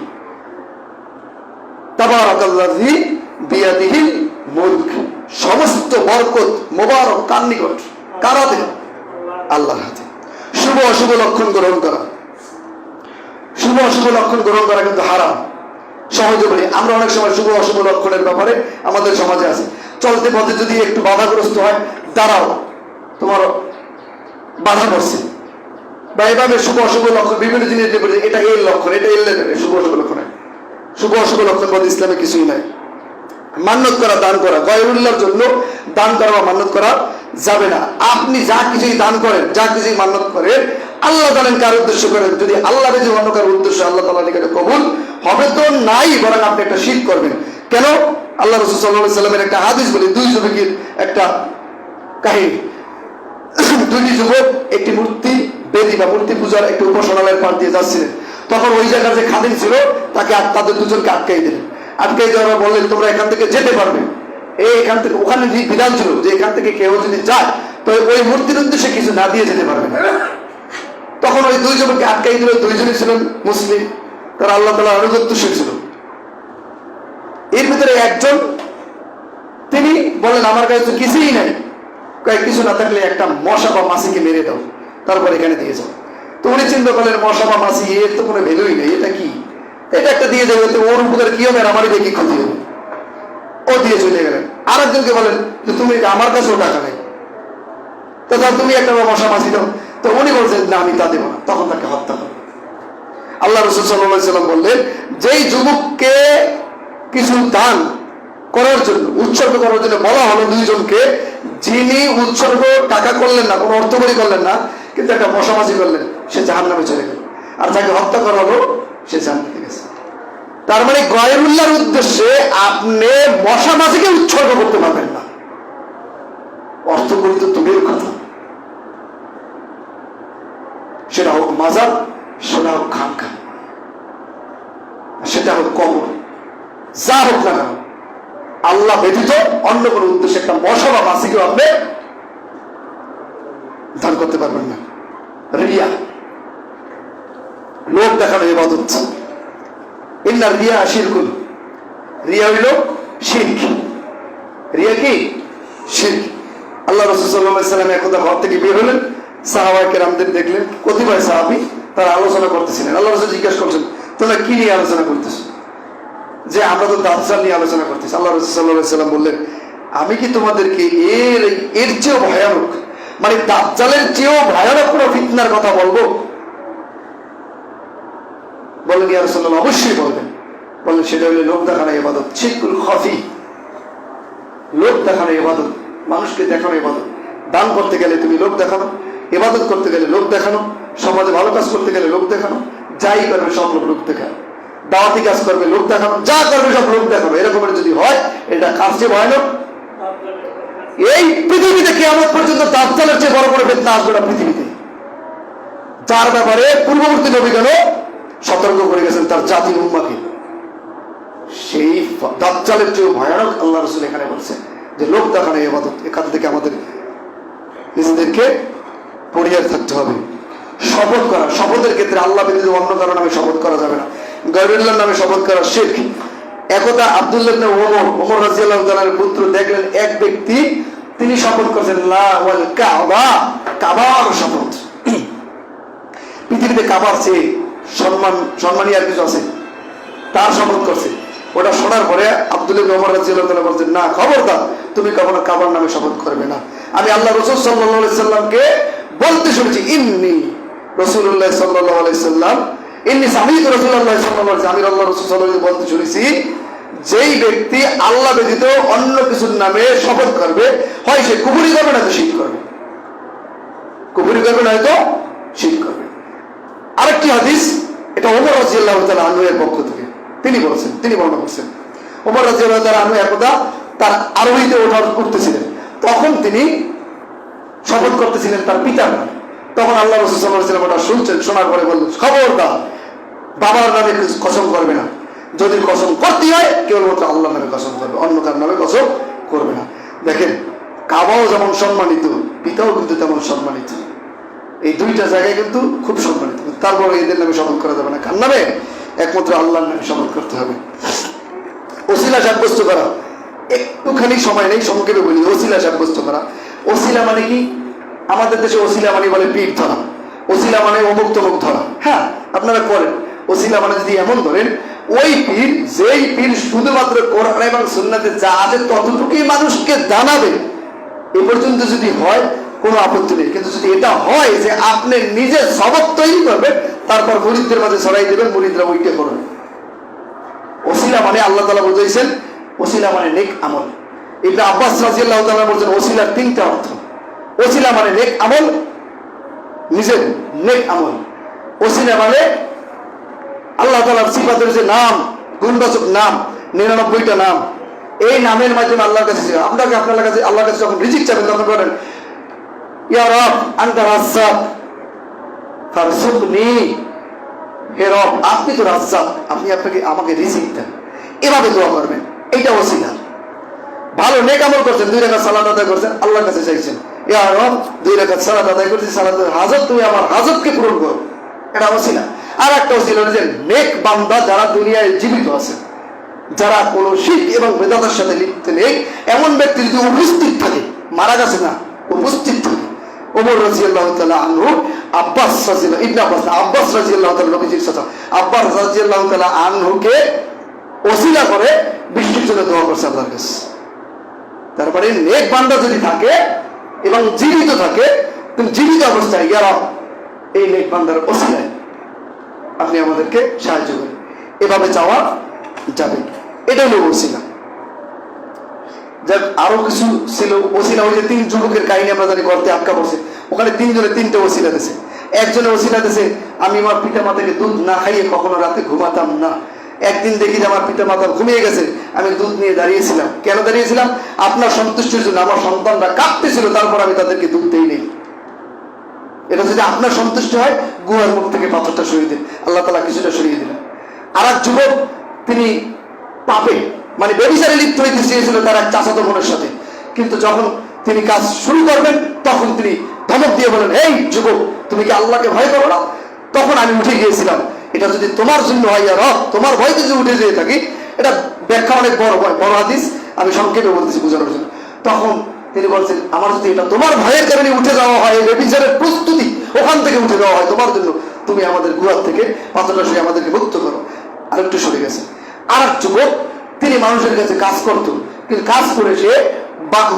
তাবারাকাল্লাযী বিয়াদিহিল মুলক, সমস্ত বরকত মোবারক কার নিকট, কার হাতে? আল্লাহর হাতে। শুভ অশুভ লক্ষণ গ্রহণ করা, শুভ অশুভ লক্ষণ গ্রহণ করা কিন্তু হারাম। সহজে বলি, আমরা অনেক সময় শুভ অশুভ লক্ষণের ব্যাপারে আমাদের সমাজে আছে। চলতে পথে যদি একটু বাধাগ্রস্ত হয়, দাঁড়াও, তোমার বাধা পড়ছে, বা এভাবে শুভ অশুভ লক্ষণ বিভিন্ন জিনিস, এটা এই লক্ষণ, এটা এই লেভেলের শুভ অশুভ লক্ষণ। শুভ অশুভ লক্ষণ বলতে ইসলামে কিছুই নাই। মান্যত করা, দান করা, গায়রুল্লাহর জন্য দান করা বা মান্যত করা যাবে না। আপনি যা কিছুই দান করেন, যা কিছুই মান্যত করেন, আল্লাহ জানেন কার উদ্দেশ্য করেন। যদি আল্লাহ বেঁচে অন্য কারোর উদ্দেশ্য আল্লাহ তাআলার নিকটে কবুল হবে তো নাই, বরং আপনি একটা শিরক করবেন। কেন? আল্লাহ রাসূল সাল্লাল্লাহু আলাইহি সাল্লামের একটা হাদিস বলি, দুই যুবকের একটা কাহিনী। দুইটি যুবক একটি মূর্তি বেদি বা মূর্তি পূজার একটি উপাসনালয়ের পাশ দিয়ে যাচ্ছিলেন। তখন ওই জায়গার যে খাদিম ছিল তাকে তাদের দুজনকে আটকাই দিলেন। আটকাই দেওয়ার বললেন, তোমরা এখান থেকে যেতে পারবে। এখান থেকে, ওখানে যে বিধান ছিল যে এখান থেকে কেউ যদি যায় তো ওই মূর্তির উদ্দেশ্যে কিছু না দিয়ে যেতে পারবে না। তখন ওই দুই যুবককে আটকাই দিল। দুইজনই ছিলেন মুসলিম, তারা আল্লাহ তাআলার আনুগত্যশীল ছিল। এর ভিতরে একজন, তিনি বললেন, আমার কাছে তো কিছুই নাই, কিছু না থাকলে একটা মশা বা মাছিকে মেরে দাও, তারপর এখানে দিয়ে যাও। তো উনি চিন্তা করলেন, মশা বা মাছি এর তো কোনো ভ্যালুই নেই, এটা কি, এটা একটা দিয়ে দেবে, তো ওর উপকার কি হবে আর আমারই দেখি ক্ষতি হবে। ও দিয়ে চলে গেলেন। আর একজনকে বলেন যে তুমি, আমার কাছেও টাকা নেই, তো তুমি একটা মশা মাছি দাও। তো উনি বলছেন, না আমি তা দেবো না। তখন তাকে হত্যা করো। আল্লাহ রাসূল সাল্লাল্লাহু আলাইহি সাল্লাম বললেন, যেই যুবককে কিছু দান করার জন্য, উৎসর্গ করার জন্য বলা হলো দুইজনকে, যিনি উৎসর্গ টাকা করলেন না, কোনো অর্থকরী করলেন না, কিন্তু একটা মশামাছি করলেন, সে জাহান্নামে চলে গেল। আর যাকে হত্যা করা হলো সে জান্নাতে গেছে। তার মানে গায়রুল্লাহর উদ্দেশ্যে আপনি মশামাছিকে উৎসর্গ করতে পারবেন না। অর্থকরী তো দূরের কথা, সেটা হোক মাজার, সেটা হোক খানকা, সেটা হোক কবর, যা হোক না কেন, আল্লাহ ব্যতীত অন্য কোন উদ্দেশ্যে একটা মশা বা মাছিকেও আপনি দান করতে পারবেন না। রিয়া, লোক দেখানো ইবাদত। ইন্না রিয়া শিরকুন, রিয়া হইল শিরক। রিয়া কি? শিরক। আল্লাহ রাসূল সাল্লাল্লাহু আলাইহি সাল্লাম একদা ঘর থেকে বের হলেন, সাহাবায়ে কেরামদের দেখলেন, কতিপয় সাহাবী তারা আলোচনা করতেছিলেন। আল্লাহ রাসূল জিজ্ঞাসা করছেন, তোমরা কি নিয়ে আলোচনা করতেছো? যে আমরা তো দাজ্জাল নিয়ে আলোচনা করতেছি। আল্লাহ রাসূল সাল্লাল্লাহু আলাইহি সাল্লাম বললেন, আমি কি তোমাদেরকে এর চেয়েও ভয়ানক, মানে দাজ্জালের চেয়েও ভয়ানক কোনো ফিতনার কথা বলবো? বললেন, ইয়া রাসূলুল্লাহ, অবশ্যই বলবেন। বললেন, সেটা হলো লোক দেখানো ইবাদত, শিরকুল খাফি। লোক দেখানো ইবাদত, মানুষকে দেখানো ইবাদত। দান করতে গেলে তুমি লোক দেখানো, ইবাদত করতে গেলে লোক দেখানো, সমাজে ভালো কাজ করতে গেলে লোক দেখানো, যাই করবে সব লোক দেখানো, দাওয়াতি কাজ করবে লোক দেখানো, যা করবে সব লোক দেখানো। এরকমের যদি হয়, এটা কাজ যে ভয়ানক। এই পৃথিবীতে কিয়ামত পর্যন্ত দাজ্জালের চেয়ে বড় বড় ফিতনা আসবে না পৃথিবীতে, যার ব্যাপারে পূর্ববর্তী নবীগণ সতর্ক করে গেছেন তার জাতি উম্মাহকে। সেই দাজ্জালের চেয়ে ভয়ানক আল্লাহ রাসূল এখানে বলছেন যে লোক দেখানো ইবাদত। এখান থেকে আমাদের নিজেদেরকে পরিহার থাকতে হবে। শপথ করা, শপথের ক্ষেত্রে আল্লাহ ব্যতীত অন্য কারো নামে শপথ করা যাবে না। গায়রুল্লাহর নামে শপথ করা শিরক। একদা আব্দুল্লাহ ইবনে ওমর রাদিয়াল্লাহু তাআলার পুত্র দেখলেন এক ব্যক্তি, তিনি শপথ করছেন লা ওয়াল কাবা, কাবার শপথ। পৃথিবীতে কাবার চেয়ে সম্মানী আর কিছু আছে? তার শপথ করছে। ওটা শোনার পরে আব্দুল্লাহ ইবনে ওমর রাদিয়াল্লাহু তাআলা বলছেন, না, খবরদার, তুমি কখনো কাবার নামে শপথ করবে না। আমি আল্লাহ রাসূল সাল্লাল্লাহু আলাইহি সাল্লামকে বলতে শুনেছি, ইন্নী রাসূলুল্লাহ সাল্লাল্লাহু আলাইহি সাল্লাম, ইন্নী সামি'তু রাসূলুল্লাহ সাল্লাল্লাহু আলাইহি সাল্লাম, আমি আল্লাহ রাসূল সাল্লাল্লাহু আলাইহি বলতে শুনেছি, যেই ব্যক্তি আল্লাহ ব্যতীত অন্য কিছুর নামে শপথ করবে, হয় সে কুফরি করবে না তো শিরক করবে, কুফরি করবে না হয়তো শিরক করবে। আরেকটি হাদিস, এটা ওমর রাদিয়াল্লাহু তাআলা আনহু এর পক্ষ থেকে তিনি বলেছেন, তিনি বর্ণনা করছেন। ওমর রাদিয়াল্লাহু তাআলা আনহু একদা তার আরোহীতে উঠতেছিলেন, তখন তিনি শপথ করতেছিলেন তার পিতার নামে। তখন আল্লাহ রাসূল সাল্লাল্লাহু আলাইহি ওয়াসাল্লাম ওটা শুনছেন, শোনার পরে বললেন, খবরদার বাবার নামে কসম করবে না, যদি কসম করতে হয় কেবলমাত্র আল্লাহর নামে কসম করবে, অন্য কার নামে কসম করবে না। দেখেন, কাবাও যেমন সম্মানিত, পিতাও কিন্তু তেমন সম্মানিত। এই দুইটা জায়গায় কিন্তু খুব সম্মানিত। তারপরে এদের নামে শপথ করা যাবে না, কার নামে? একমাত্র আল্লাহর নামে শপথ করতে হবে। ওসিলা সাব্যস্ত করা, একটুখানি সময় নেই, সংক্ষেপে বলি। ওসিলা সাব্যস্ত করা, ওসিলা মানে কি? আমাদের দেশে ওসিলা মানে বলে পীর ধরা, ওসিলা মানে অমুক তমুক ধরা। হ্যাঁ, আপনারা করেন। ওসিলা মানে যদি এমন ধরেন, ওই পীর, যেই পীর শুধুমাত্র কোরআন এবং সুন্নাতে যা আছে ততটুকুই মানুষকে জানাবে, এ পর্যন্ত যদি হয় কোনো আপত্তি নেই। কিন্তু যদি এটা হয় যে আপনি নিজে সবক তৈরি করবেন, তারপর মুরিদদের মাঝে ছড়াই দেবেন, মুরিদরা ওইটা করবেন। ওসিলা মানে আল্লাহ তাআলা বুঝাইছেন, ওসিলা মানে নেক আমল। ইবনে আব্বাস রাদিয়াল্লাহু তাআলা বলেছেন ওসিলার তিনটা অর্থ। ওসিলা মানে নেক আমল, নিজের নেক আমল। ওসিলা মানে আল্লাহ তাআলার সিফাতের যে নাম, গুণবাচক নাম, 99টা নাম, এই নামের মাধ্যমে আল্লাহর কাছে আপনাকে, আপনার কাছে, আল্লাহর কাছে যখন রিজিক চাবেন তখন বলেন, ইয়া রব আনতা রাজ্জাক ফারযুকনি, হে রব আপনি তো রাজ্জাক, আপনি আমাকে রিজিক দেন। এভাবে দোয়া করবেন, এইটা ওসিলা। ভালো নেক আমল করছেন, 2 রাকাত সালাত আদায় করছেন, আল্লাহর কাছে চাইছেন, ইয়া রব 2 রাকাত সালাত আদায় করছি, সালাতের হাজত, তুমি আমার হাজতকে পূরণ করো, এটা ওসিলা। আর একটা ওসিলা হচ্ছে নেক বান্দা যারা দুনিয়ায় জীবিত আছে, যারা কোনো শিরক এবং বিদআতের সাথে লিপ্ত নেই, এমন ব্যক্তি যদি উপস্থিত থাকে, মারা গেছে না, উপস্থিত থাকে। ওমর রাদিয়াল্লাহু তাআলা আনহু, আব্বাস রাদিয়াল্লাহু, ইবনে আব্বাস রাদিয়াল্লাহু তাআলা, নবীজির চাচা আব্বাস রাদিয়াল্লাহু তাআলা আনহুকে ওসিলা করে বৃষ্টির জন্য দোয়া করছে আল্লাহর কাছে। তারপরে নেক বান্দা যদি থাকে এবং জীবিত থাকে, তুমি জীবিত অবস্থায়, ইয়া রব এই নেক বান্দার ওসিলায় আপনি আমাদেরকে সাহায্য করেন, এভাবে চাওয়া যাবে। এটা হলো ওসিলা। যাক, আরো কিছু ছিল ওসিলা। ওই যে 3 যুবকের কাহিনী আমরা জানি, করতে আটকা পড়ছে, ওখানে 3 জনে 3টে ওসিলা দিয়েছে। একজনে ওসিলা দিয়েছে, আমি আমার পিতা মাতাকে দুধ না খাইয়ে কখনো রাতে ঘুমাতাম না। একদিন দেখি যে আমার পিতা মাতা ঘুমিয়ে গেছে, আমি দুধ নিয়ে দাঁড়িয়েছিলাম। কেন দাঁড়িয়েছিলাম? আপনার সন্তুষ্টির জন্য। আমার সন্তানরা কাঁদতেছিল, তারপর আমি তাদেরকে দুধ দেই নেই। এটা যদি আপনার সন্তুষ্ট হয়, গুহার মুখ থেকে পাথরটা সরিয়ে দিন, আল্লাহ তাআলা কিছুটা সরিয়ে দিলেন। আর এক যুবক, তিনি পাপে মানে ব্যভিচারে লিপ্ত হইতে চেয়েছিল তার এক চাচাতো বোনের সাথে, কিন্তু যখন তিনি কাজ শুরু করবেন তখন তিনি ধমক দিয়ে বলেন, এই যুবক, তুমি কি আল্লাহকে ভয় করো না? তখন আমি উঠে গিয়েছিলাম। এটা যদি তোমার জন্য হয়, আর তোমার ভয়তে যদি উঠে যেয়ে থাকি, এটা ব্যাখ্যা অনেক বড় হাদিস, আমি সংক্ষেপে বলতেছি বোঝানোর জন্য। তখন তিনি বলছেন, আমার যদি এটা তোমার ভয়ের কারণে উঠে যাওয়া হয়, ব্যভিচারের প্রস্তুতি ওখান থেকে উঠে যাওয়া হয় তোমার জন্য, তুমি আমাদের গুহার থেকে পাথরটা সরিয়ে আমাদেরকে মুক্ত করো। আরেকটু সরে গেছে। আর এক যুবক, তিনি মানুষের কাছে কাজ করতো, কিন্তু কাজ করে সে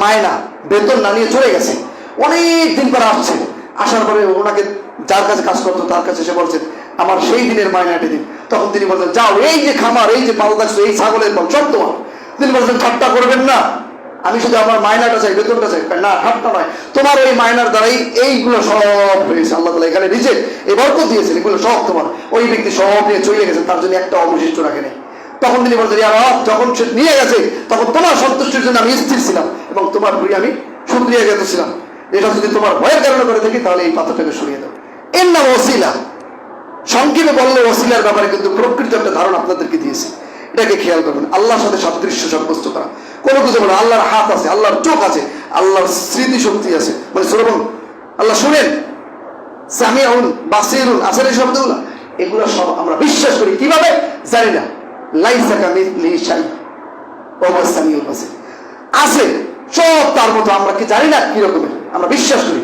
মায়না বেতন না নিয়ে চলে গেছে। অনেক দিন পরে আসছে, আসার পরে ওনাকে যার কাছে কাজ করতো তার কাছে এসে বলছেন, আমার সেই দিনের মায়নাটি দিন। তখন তিনি বলছেন, যাও, এই যে খামার, এই যে পাল দেখছো, এই ছাগলের পাল সব তোমার। তিনি বলছেন, ঠাট্টা করবেন না, আমি শুধু আমার মায়নাটা চাই, বেতনটা চাই। না, ঠাট্টা নয়, তোমার ওই মায়নার দ্বারাই এইগুলো সব হয়েছে। আল্লাহ তাআলা এখানে নিজে এই বরকত দিয়েছেন, এগুলো সব তোমার। ওই ব্যক্তি সব নিয়ে চলে গেছেন, তার জন্য একটা অবশিষ্ট রাখে নেই। তখন তিনি বলছেন, যখন সে নিয়ে গেছে তখন তোমার সন্তুষ্টির জন্য আমি স্থির ছিলাম এবং তোমার প্রতি আমি শুকরিয়া জ্ঞাত ছিলাম। এটা যদি তোমার ভয়ের কারণে করে থাকি, তাহলে এই পাথরটাকে সরিয়ে দাও। এর নাম ওসিলা। সংক্ষেপে বললে ওসিলার ব্যাপারে কিন্তু প্রকৃত একটা ধারণা আপনাদেরকে দিয়েছে, এটাকে খেয়াল করবেন। আল্লাহর সাথে সাদৃশ্য সাব্যস্ত করা, কোনো কিছু বলে আল্লাহর হাত আছে, আল্লাহর চোখ আছে, আল্লাহর স্মৃতি শক্তি আছে, মানে শ্রবণ, আল্লাহ শুনেন, সামিউন বাসিরুন, আছে এই শব্দগুলো, এগুলো সব আমরা বিশ্বাস করি। কিভাবে? জানি না। লাইসা কামিথলিহি শাই ওয়া হুয়াস সামিউল বাসির, আছে সব তার মতো। আমরা কি জানি না কি রকমের, আমরা বিশ্বাস করি।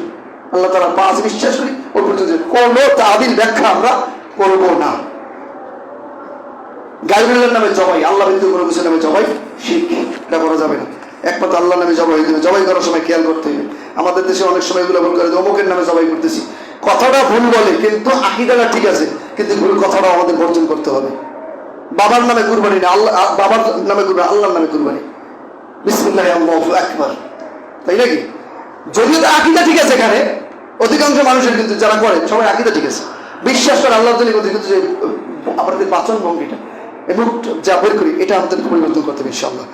আল্লাহ তাআলা পাঁচ বিশ্বাস করি, ওর পর্যন্ত কোনো তাবিল ব্যাখ্যা আমরা করব না। গায়রুল্লাহর নামে জবাই, আল্লাহ ব্যতীত কোনো কিছু নামে জবাই শিরক, এটা করা যাবে না। একমাত্র আল্লাহর নামে জবাই হইতে হবে। জবাই করার সময় খেয়াল করতে হবে। আমাদের দেশে অনেক সময় এগুলো ভুল করে, অমুকের নামে জবাই করতেছি, কথাটা ভুল বলে কিন্তু আকীদাটা ঠিক আছে, কিন্তু ভুল কথাটাও আমাদের বর্জন করতে হবে। বাবার নামে কুরবানি না, আল্লাহ বাবার নামে কুরবানি, আল্লাহর নামে কুরবানি, বিসমিল্লাহি আল্লাহু আকবার, তাই নাকি? যদিও তো আকীদা ঠিক আছে, এখানে অধিকাংশ মানুষের কিন্তু যারা করে সবাই আকীদা ঠিক আছে, বিশ্বাস করে আল্লাহর জন্য, কিন্তু যে আমাদের বাচন ভঙ্গিটা এবং যা বের করি, এটা আমাদের পরিবর্তন করতে হবে ইনশাআল্লাহ।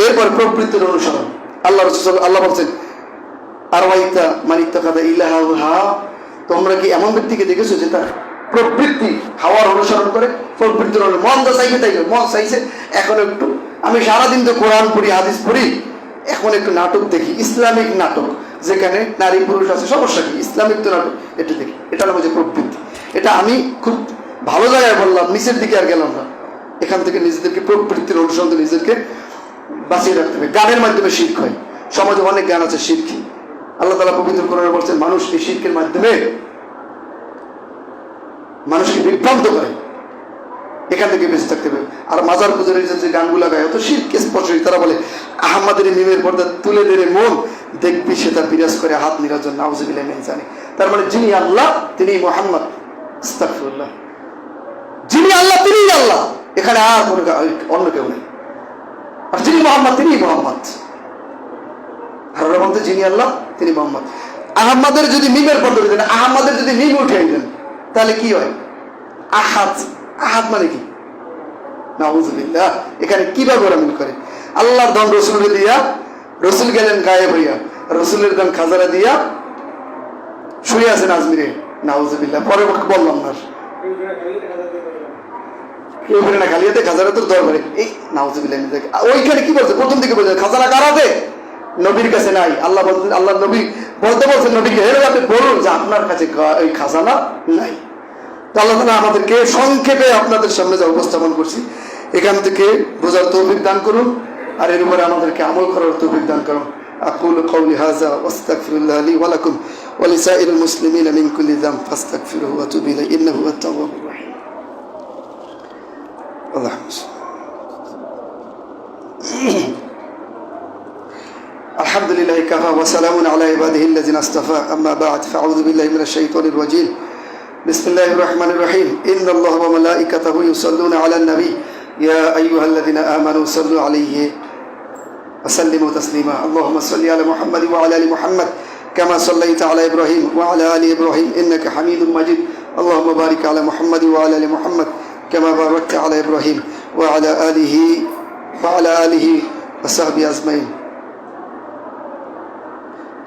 এরপর প্রবৃত্তির অনুসরণ। আল্লাহ বলছেন আরওয়াইতা মান ইত্তাখাযা ইলাহাহু হাওয়া, তোমরা কি এমন ব্যক্তিকে দেখেছো যে তার প্রবৃত্তি হাওয়ার অনুসরণ করে? প্রবৃত্তির মন তো চাইবে, তাই মন চাইছে এখন একটু, আমি সারাদিন তো কোরআন পড়ি, হাদিস পড়ি, এখন একটু নাটক দেখি, ইসলামিক নাটক যেখানে নারী পুরুষ আছে, সমস্যা কি, ইসলামিক তো নাটক, এটা দেখি। এটা নাম হচ্ছে প্রবৃত্তি। এটা আমি খুব ভালো জায়গায় বললাম, নিচের দিকে আর গেলাম না। এখান থেকে নিজেদেরকে প্রবৃত্তির অনুসরণ নিজেদেরকে বাঁচিয়ে রাখতে হবে। গানের মাধ্যমে শিরক হয়, সমাজে অনেক গান আছে শিরক। আল্লাহ তাআলা পবিত্র কোরআনে বলছেন মানুষ এই শিরকের মাধ্যমে মানুষকে বিভ্রান্ত করে, এখান থেকে বেঁচে থাকতে হবে। আর মাজার পুজোর যে গানগুলা গায় অত শিরক স্পর্শী, তারা বলে আহমদের নিমের পর্দা তুলে দেরে মন দেখবি সে তার বিরাজ করে হাত নিরঞ্জন নাউজুবিল্লাহ মিন জালিক। তার মানে যিনি আল্লাহ তিনি মুহাম্মদ, আস্তাগফিরুল্লাহ, যিনি আল্লাহ তিনি আল্লাহ, এখানে আর কোনো অন্য কেউ নেই। আর যিনি মুহাম্মদ তিনি মুহাম্মদ, আর ওরা বলতে যিনি আল্লাহ তিনি মুহাম্মদ। আহমদের যদি মিমের পর্দা দেন, আহমদের যদি মিম উঠিয়ে দেন তাহলে কি হয়? আহাদ। আহাদ মানে কি? নাউজুবিল্লাহ। এখানে কিভাবে ওরা মিল করে? আল্লাহর দান রসুলকে দিয়া, রসুল গেলেন গায়েব হইয়া, রসুলের দান খাজারা দিয়া শুয়ে আছেন আজমিরে, নাউজুবিল্লাহ। পরে বললাম না কেউ ফিরে না খালিয়াতে খাজারা তোর দরবারে, এই নাউজুবিল্লাহ। ওইখানে কি বলছে? প্রথম দিকে বলছে খাজানা কারাতে নবীর কাছে নাই। আল্লাহ বলছেন, আল্লাহ নবী বলতে বলছেন নবীকে, হে আপনি বলুন যে আপনার কাছে ওই খাজানা নাই। তো আল্লাহ তাআলা আমাদেরকে সংক্ষেপে আপনাদের সামনে যা উপস্থাপন করছি এখান থেকে বোঝার তৌফিক দান করুন, আর এর উপরে আমাদেরকে আমল করার তৌফিক দান করুন। আকুলু কওলি হাযা ওয়াস্তাগফিরুল্লাহ লি ওয়া লাকুম ওয়া লিসাইরিল মুসলিমিনা মিন কুল্লি যামব ফাস্তাগফিরুহু ওয়া তুবু ইলাইহি ইন্নাহু হুয়াত তাওয়াবুর রাহিম। আল্লাহুম্মা আলহামদুলিল্লাহি কাফা ওয়া সালামুন আলা ইবাদিহিল্লাযিনা ইসতাফা, আম্মা বা'দ, ফাআউযু বিল্লাহি মিনাশ শাইতানির রাজীম। বিসমিল্লাহির রহমানির রহিম। ইন্নাল্লাহা ওয়া মালাইকাতাহু ইউসাল্লুনা আলান নবী ইয়া আইয়ুহাল্লাযিনা আমানু সাল্লু আলাইহি ওয়া সাল্লিমু তাসলিমা। আল্লাহুম্মা সাল্লি আলা মুহাম্মাদ ওয়া আলা আলি মুহাম্মাদ কামা সাল্লাইতা আলা ইব্রাহিম ওয়া আলা আলি ইব্রাহিম ইন্নাকা হামিদুম মাজিদ। আল্লাহুম্মা বারিক আলা মুহাম্মাদ ওয়া আলা আলি মুহাম্মাদ কামা বারাকতা আলা ইব্রাহিম ওয়া আলা আলিহি ওয়া সাহবিহি আজমাইন।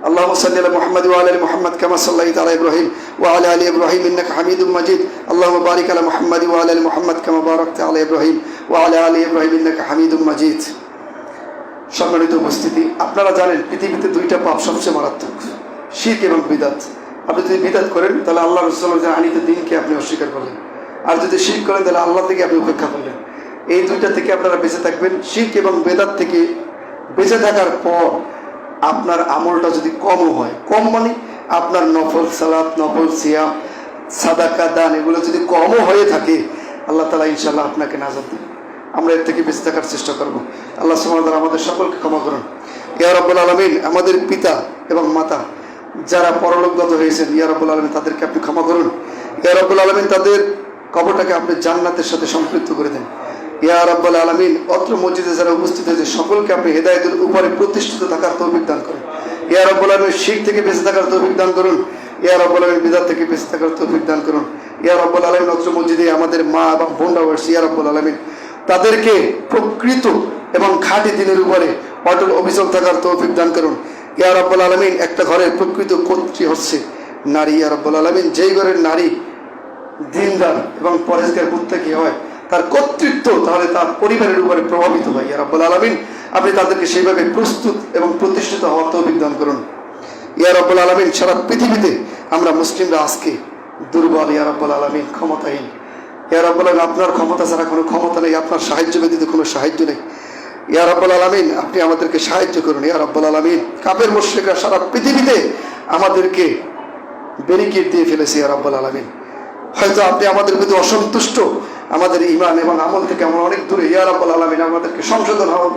اللهم صل على محمد وعلى ال محمد كما صليت على ابراهيم وعلى ال ابراهيم انك حميد مجيد. اللهم بارك على محمد وعلى ال محمد كما باركت على ابراهيم وعلى ال ابراهيم انك حميد مجيد. সম্মানিত উপস্থিতি, আপনারা জানেন পৃথিবীতে দুইটা পাপ সবচেয়ে মারাত্মক, শিরক এবং বিদআত। আপনি যদি বিদআত করেন তাহলে আল্লাহ রাসূলের যে আনিত দ্বীনকে আপনি অস্বীকার করলেন, আর যদি শিরক করেন তাহলে আল্লাহ থেকে আপনি উপেক্ষা করলেন। এই দুইটা থেকে আপনারা বেঁচে থাকবেন। শিরক এবং বিদআত থেকে বেঁচে থাকার পর আপনার আমলটা যদি কমও হয়, কম মানে আপনার নফল সালাত, নফল সিয়াম, সাদাকা, দান এগুলো যদি কমও হয়ে থাকে, আল্লাহ তাআলা ইনশাআল্লাহ আপনাকে নাজাত দেবেন। আমরা এর থেকে বেঁচে থাকার চেষ্টা করব। আল্লাহ সুবহানাহু ওয়া তাআলা আমাদের সকলকে ক্ষমা করুন। ইয়া রাব্বুল আলামিন, আমাদের পিতা এবং মাতা যারা পরলোকগত হয়েছেন, ইয়া রাব্বুল আলামিন তাদেরকে আপনি ক্ষমা করুন। ইয়া রাব্বুল আলামিন তাদের কবরটাকে আপনি জান্নাতের সাথে সম্পৃক্ত করে দেন। ইয়া রাব্বুল আলামিন, অত্র মসজিদে যারা উপস্থিত হয়েছে সকলকে আপনি হেদায়েতের উপরে প্রতিষ্ঠিত থাকার তৌফিক দান করুন। ইয়া রাব্বুল আলামিন, শিরক থেকে বেঁচে থাকার তৌফিক দান করুন। ইয়া রাব্বুল আলামিন, বিদআত থেকে বেঁচে থাকার তৌফিক দান করুন। ইয়া রাব্বুল আলামিন, অত্র মসজিদে আমাদের মা এবং বোনরা বসে, ইয়া রাব্বুল আলামিন তাদেরকে প্রকৃত এবং খাঁটি দিনের উপরে অটল অবিচল থাকার তৌফিক দান করুন। ইয়া রাব্বুল আলামিন, একটা ঘরের প্রকৃত কর্ত্রী হচ্ছে নারী। ইয়া রাব্বুল আলামিন, যেই ঘরের নারী দিনদার এবং পরেজগার মুত্তাকি হয়, তার কর্তৃত্ব তাহলে তার পরিবারের উপরে প্রভাবিত হয়। ইয়া রাব্বুল আলামিন, আপনি তাদেরকে সেইভাবে প্রস্তুত এবং প্রতিষ্ঠিত হওয়ার তৌফিক দান করুন। ইয়া রাব্বুল আলামিন, সারা পৃথিবীতে আমরা মুসলিমরা আজকে দুর্বল, ইয়া রাব্বুল আলামিন ক্ষমতাহীন। ইয়া রাব্বুল আলামিন, আপনার ক্ষমতা ছাড়া কোনো ক্ষমতা নেই, আপনার সাহায্য ব্যতীত কোনো সাহায্য নেই। ইয়া রাব্বুল আলামিন, আপনি আমাদেরকে সাহায্য করুন। ইয়া রাব্বুল আলামিন, কাফের মুশরিকরা সারা পৃথিবীতে আমাদেরকে ব্যারিকেড দিয়ে ফেলেছে। ইয়া রাব্বুল আলামিন, হয়তো আপনি আমাদের প্রতি অসন্তুষ্ট, আমাদের ঈমান এবং আমল থেকে আমরা অনেক দূরে। ইয়া রাব্বুল আলামিন, আমাদেরকে সংশোধন হওয়ার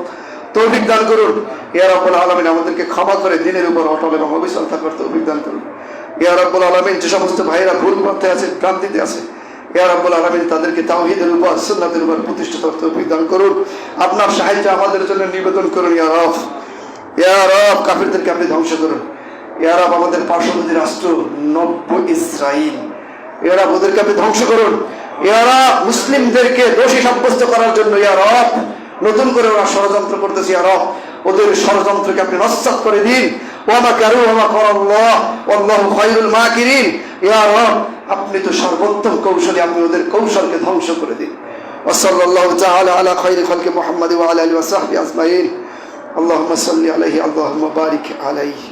তৌফিক দান করুন। ইয়া রাব্বুল আলামিন, আমাদেরকে ক্ষমা করে দিনের উপর অটল এবং অবিচল থাকার তৌফিক দান করুন। ইয়া রাব্বুল আলামিন, যে সমস্ত ভাইরা ভুল পথে আছে, ভ্রান্তিতে আছে, ইয়া রাব্বুল আলামিন তাদেরকে তাওহীদের উপর, সুন্নাতের উপর প্রতিষ্ঠিত তৌফিক দান করুন। আপনার সাহায্য আমাদের জন্য নিবেদন করুন। ইয়া রব, ইয়া রব, কাফিরদেরকে আপনি ধ্বংস করুন। ইয়া রব, আমাদের পার্শ্ববর্তী রাষ্ট্র নব্য ইসরাইল, ইয়া রব ওদেরকে আপনি ধ্বংস করুন। ইয়া রব, মুসলিমদেরকে দোষী সাব্যস্ত করার জন্য ইয়া রব নতুন করে ওরা ষড়যন্ত্র করতেছে, ইয়া রব ওদের ষড়যন্ত্রকে আপনি নস্যাৎ করে দিন। ওয়া মাকারু ওয়া মাকারাল্লাহ ওয়াল্লাহু খায়রুল মাকিরিন। ইয়া রব আপনি তো সর্বোত্তম কৌশলী, আপনি ওদের কৌশলকে ধ্বংস করে দিন। ওয়া সাল্লাল্লাহু তাআলা আলা খায়রি খালকি মুহাম্মাদ ওয়া আলা আলিহি ওয়া সাহবিহি আজমাইন। আল্লাহুম্মা সাল্লি আলাইহি আল্লাহুম্মা বারিক আলাইহি।